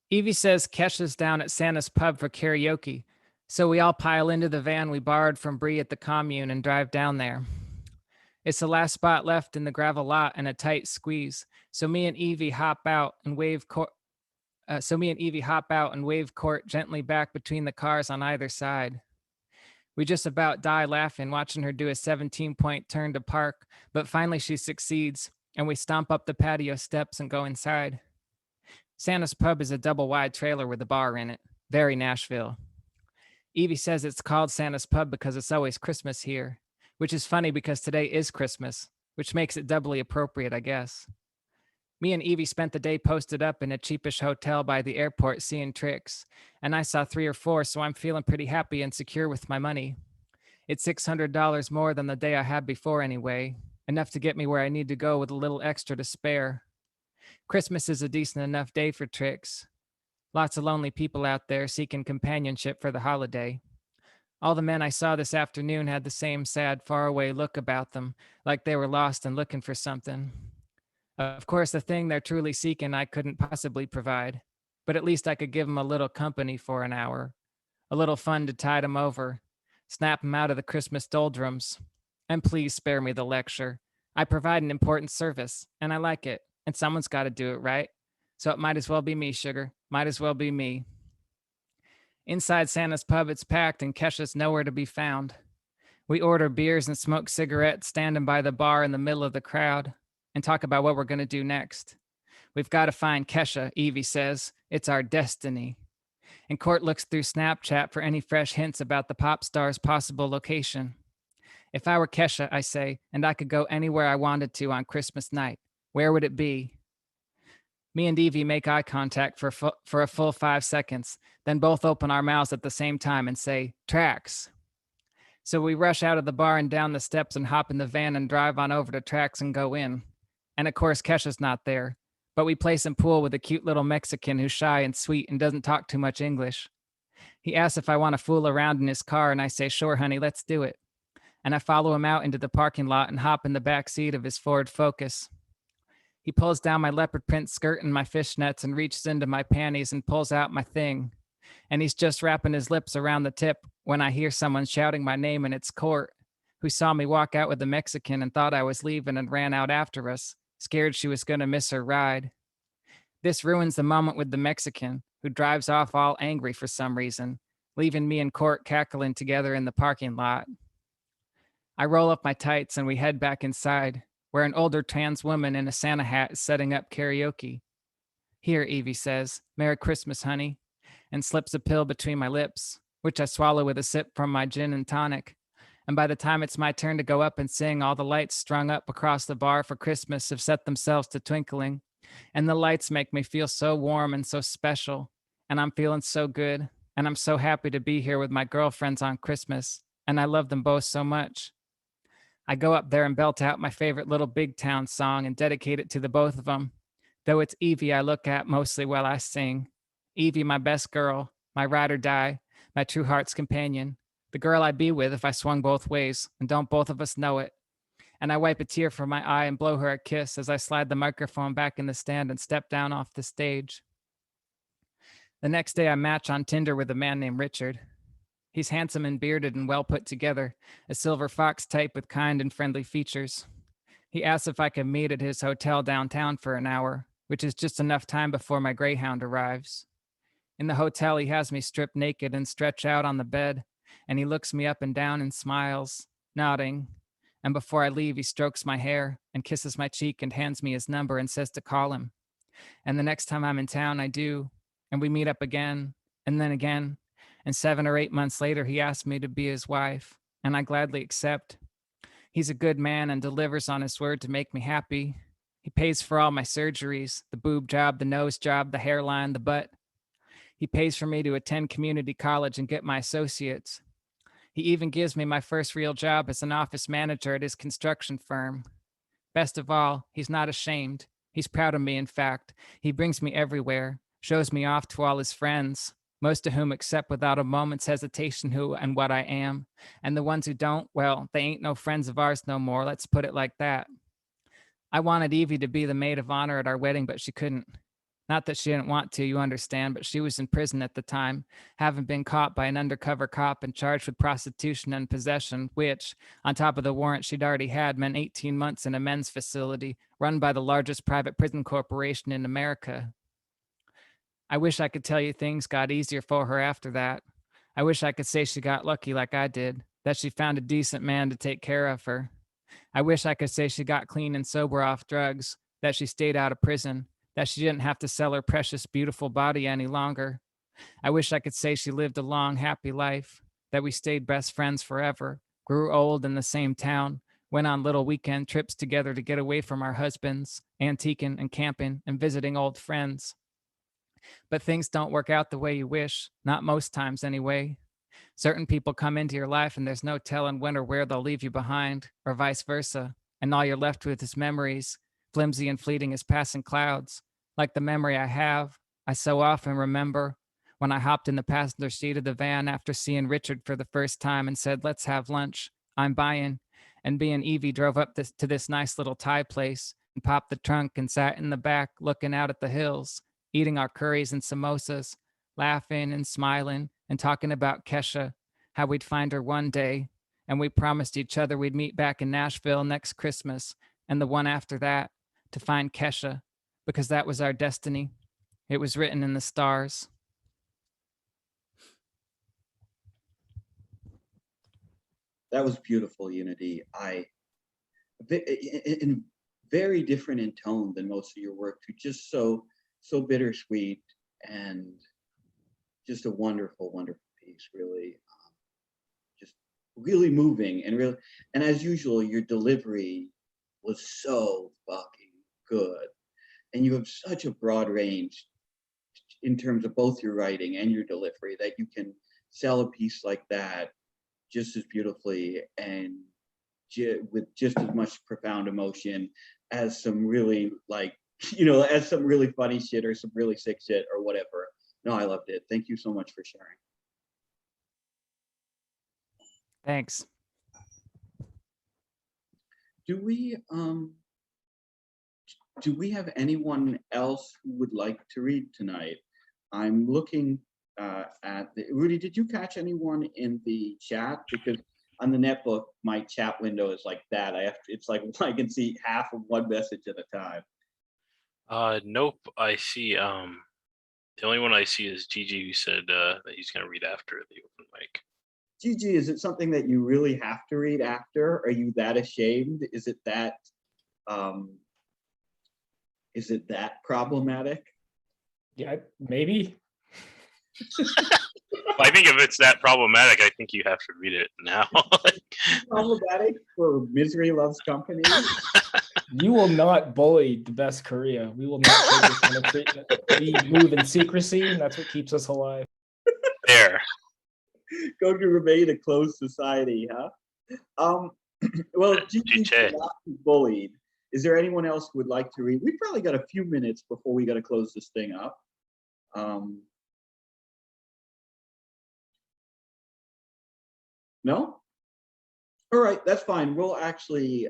Evie says Kesha's down at Santa's pub for karaoke. So we all pile into the van we borrowed from Bree at the commune and drive down there. It's the last spot left in the gravel lot and a tight squeeze. So me and Evie hop out and wave Court gently back between the cars on either side. We just about die laughing watching her do a 17-point turn to park, but finally she succeeds, and we stomp up the patio steps and go inside. Santa's pub is a double-wide trailer with a bar in it. Very Nashville. Evie says it's called Santa's pub because it's always Christmas here, which is funny because today is Christmas, which makes it doubly appropriate, I guess. Me and Evie spent the day posted up in a cheapish hotel by the airport seeing tricks, and I saw 3 or 4, so I'm feeling pretty happy and secure with my money. It's $600 more than the day I had before anyway, enough to get me where I need to go with a little extra to spare. Christmas is a decent enough day for tricks. Lots of lonely people out there seeking companionship for the holiday. All the men I saw this afternoon had the same sad, faraway look about them, like they were lost and looking for something. Of course, the thing they're truly seeking I couldn't possibly provide, but at least I could give them a little company for an hour, a little fun to tide them over, snap them out of the Christmas doldrums. And please spare me the lecture. I provide an important service, and I like it, and someone's got to do it, right? So it might as well be me, sugar. Might as well be me. Inside Santa's pub, it's packed, and Kesha's nowhere to be found. We order beers and smoke cigarettes standing by the bar in the middle of the crowd and talk about what we're going to do next. We've got to find Kesha, Evie says. It's our destiny. And Court looks through Snapchat for any fresh hints about the pop star's possible location. If I were Kesha, I say, and I could go anywhere I wanted to on Christmas night, where would it be? Me and Evie make eye contact for a full 5 seconds, then both open our mouths at the same time and say, tracks. So we rush out of the bar and down the steps and hop in the van and drive on over to tracks and go in. And of course, Kesha's not there, but we play some pool with a cute little Mexican who's shy and sweet and doesn't talk too much English. He asks if I want to fool around in his car, and I say, sure, honey, let's do it. And I follow him out into the parking lot and hop in the back seat of his Ford Focus. He pulls down my leopard print skirt and my fishnets and reaches into my panties and pulls out my thing. And he's just wrapping his lips around the tip when I hear someone shouting my name, and it's Court, who saw me walk out with the Mexican and thought I was leaving and ran out after us, scared she was going to miss her ride. This ruins the moment with the Mexican, who drives off all angry for some reason, leaving me and Court cackling together in the parking lot. I roll up my tights and we head back inside, where an older trans woman in a Santa hat is setting up karaoke. Here, Evie says, Merry Christmas, honey, and slips a pill between my lips, which I swallow with a sip from my gin and tonic. And by the time it's my turn to go up and sing, all the lights strung up across the bar for Christmas have set themselves to twinkling. And the lights make me feel so warm and so special. And I'm feeling so good. And I'm so happy to be here with my girlfriends on Christmas. And I love them both so much. I go up there and belt out my favorite Little Big Town song and dedicate it to the both of them. Though it's Evie I look at mostly while I sing. Evie, my best girl, my ride or die, my true heart's companion, the girl I'd be with if I swung both ways, and don't both of us know it. And I wipe a tear from my eye and blow her a kiss as I slide the microphone back in the stand and step down off the stage. The next day, I match on Tinder with a man named Richard. He's handsome and bearded and well put together, a silver fox type with kind and friendly features. He asks if I can meet at his hotel downtown for an hour, which is just enough time before my Greyhound arrives. In the hotel, he has me strip naked and stretch out on the bed, and he looks me up and down and smiles, nodding. And before I leave, he strokes my hair and kisses my cheek and hands me his number and says to call him. And the next time I'm in town, I do, and we meet up again, and then again. And 7 or 8 months later, he asked me to be his wife, and I gladly accept. He's a good man and delivers on his word to make me happy. He pays for all my surgeries, the boob job, the nose job, the hairline, the butt. He pays for me to attend community college and get my associates. He even gives me my first real job as an office manager at his construction firm. Best of all, he's not ashamed. He's proud of me, in fact. He brings me everywhere, shows me off to all his friends, most of whom accept without a moment's hesitation who and what I am. And the ones who don't, well, they ain't no friends of ours no more, let's put it like that. I wanted Evie to be the maid of honor at our wedding, but she couldn't. Not that she didn't want to, you understand, but she was in prison at the time, having been caught by an undercover cop and charged with prostitution and possession, which, on top of the warrant she'd already had, meant 18 months in a men's facility run by the largest private prison corporation in America. I wish I could tell you things got easier for her after that. I wish I could say she got lucky like I did, that she found a decent man to take care of her. I wish I could say she got clean and sober off drugs, that she stayed out of prison, that she didn't have to sell her precious, beautiful body any longer. I wish I could say she lived a long, happy life, that we stayed best friends forever, grew old in the same town, went on little weekend trips together to get away from our husbands, antiquing and camping and visiting old friends. But things don't work out the way you wish, not most times anyway. Certain people come into your life and there's no telling when or where they'll leave you behind, or vice versa, and all you're left with is memories, flimsy and fleeting as passing clouds, like the memory I so often remember when I hopped in the passenger seat of the van after seeing Richard for the first time and said, let's have lunch, I'm buying, and me and Evie drove up to this nice little Thai place and popped the trunk and sat in the back looking out at the hills, eating our curries and samosas, laughing and smiling and talking about Kesha, how we'd find her one day, and we promised each other we'd meet back in Nashville next Christmas and the one after that to find Kesha, because that was our destiny. It was written in the stars. That was beautiful, Unity. In very different in tone than most of your work, too. Just so bittersweet and just a wonderful, wonderful piece. Really, just really moving and as usual, your delivery was so fucking good, and you have such a broad range in terms of both your writing and your delivery that you can sell a piece like that just as beautifully and with just as much profound emotion as some really as some really funny shit or some really sick shit or whatever. No, I loved it. Thank you so much for sharing. Thanks. Do we have anyone else who would like to read tonight? I'm looking at Rudy, did you catch anyone in the chat? Because on the netbook, my chat window is like that. It's like I can see half of one message at a time. Nope. I see. The only one I see is Gigi, who said that he's going to read after the open mic. Gigi, is it something that you really have to read after? Are you that ashamed? Is it that problematic? Yeah, maybe. I think if it's that problematic, I think you have to read it now. Problematic for Misery Loves Company? You will not bully the best Korea. We will not take this kind of treatment. We move in secrecy, and that's what keeps us alive. There. Going to remain a closed society, huh? Well, Gigi should not be bullied. Is there anyone else who would like to read? We've probably got a few minutes before we got to close this thing up. No? All right, that's fine. We'll actually,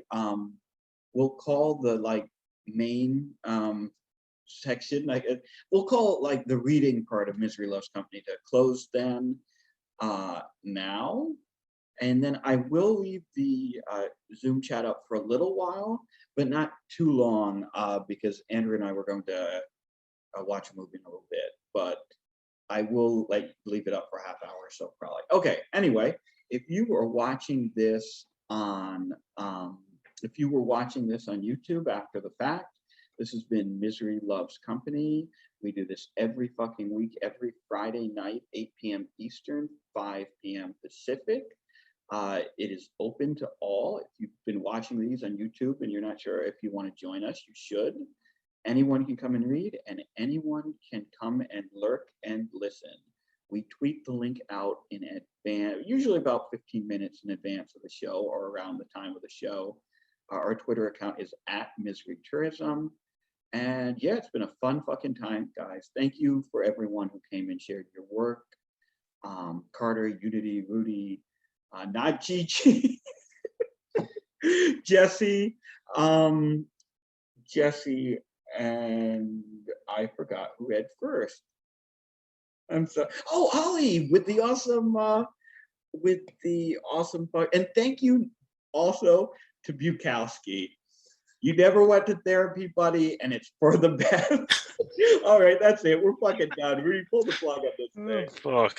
we'll call the like main section, like we'll call it like the reading part of Misery Loves Company to close then now. And then I will leave the Zoom chat up for a little while, but not too long, because Andrew and I were going to watch a movie in a little bit, but I will like leave it up for a half hour or so probably. Okay, anyway, if you were watching this on YouTube after the fact, this has been Misery Loves Company. We do this every fucking week, every Friday night, 8 p.m. Eastern, 5 p.m. Pacific. It is open to all. If you've been watching these on YouTube and you're not sure if you want to join us, you should. Anyone can come and read, and anyone can come and lurk and listen. We tweet the link out in advance, usually about 15 minutes in advance of the show or around the time of the show. Our Twitter account is @MiseryTourism. And yeah, it's been a fun fucking time, guys. Thank you for everyone who came and shared your work. Carter, Unity, Rudy, not Gigi, Jesse, and I forgot who read first. I'm sorry. Oh, Ollie with the awesome, and thank you also to Bukowski. You never went to therapy, buddy, and it's for the best. All right, that's it. We're fucking done. We pulled the plug on this thing. Fuck.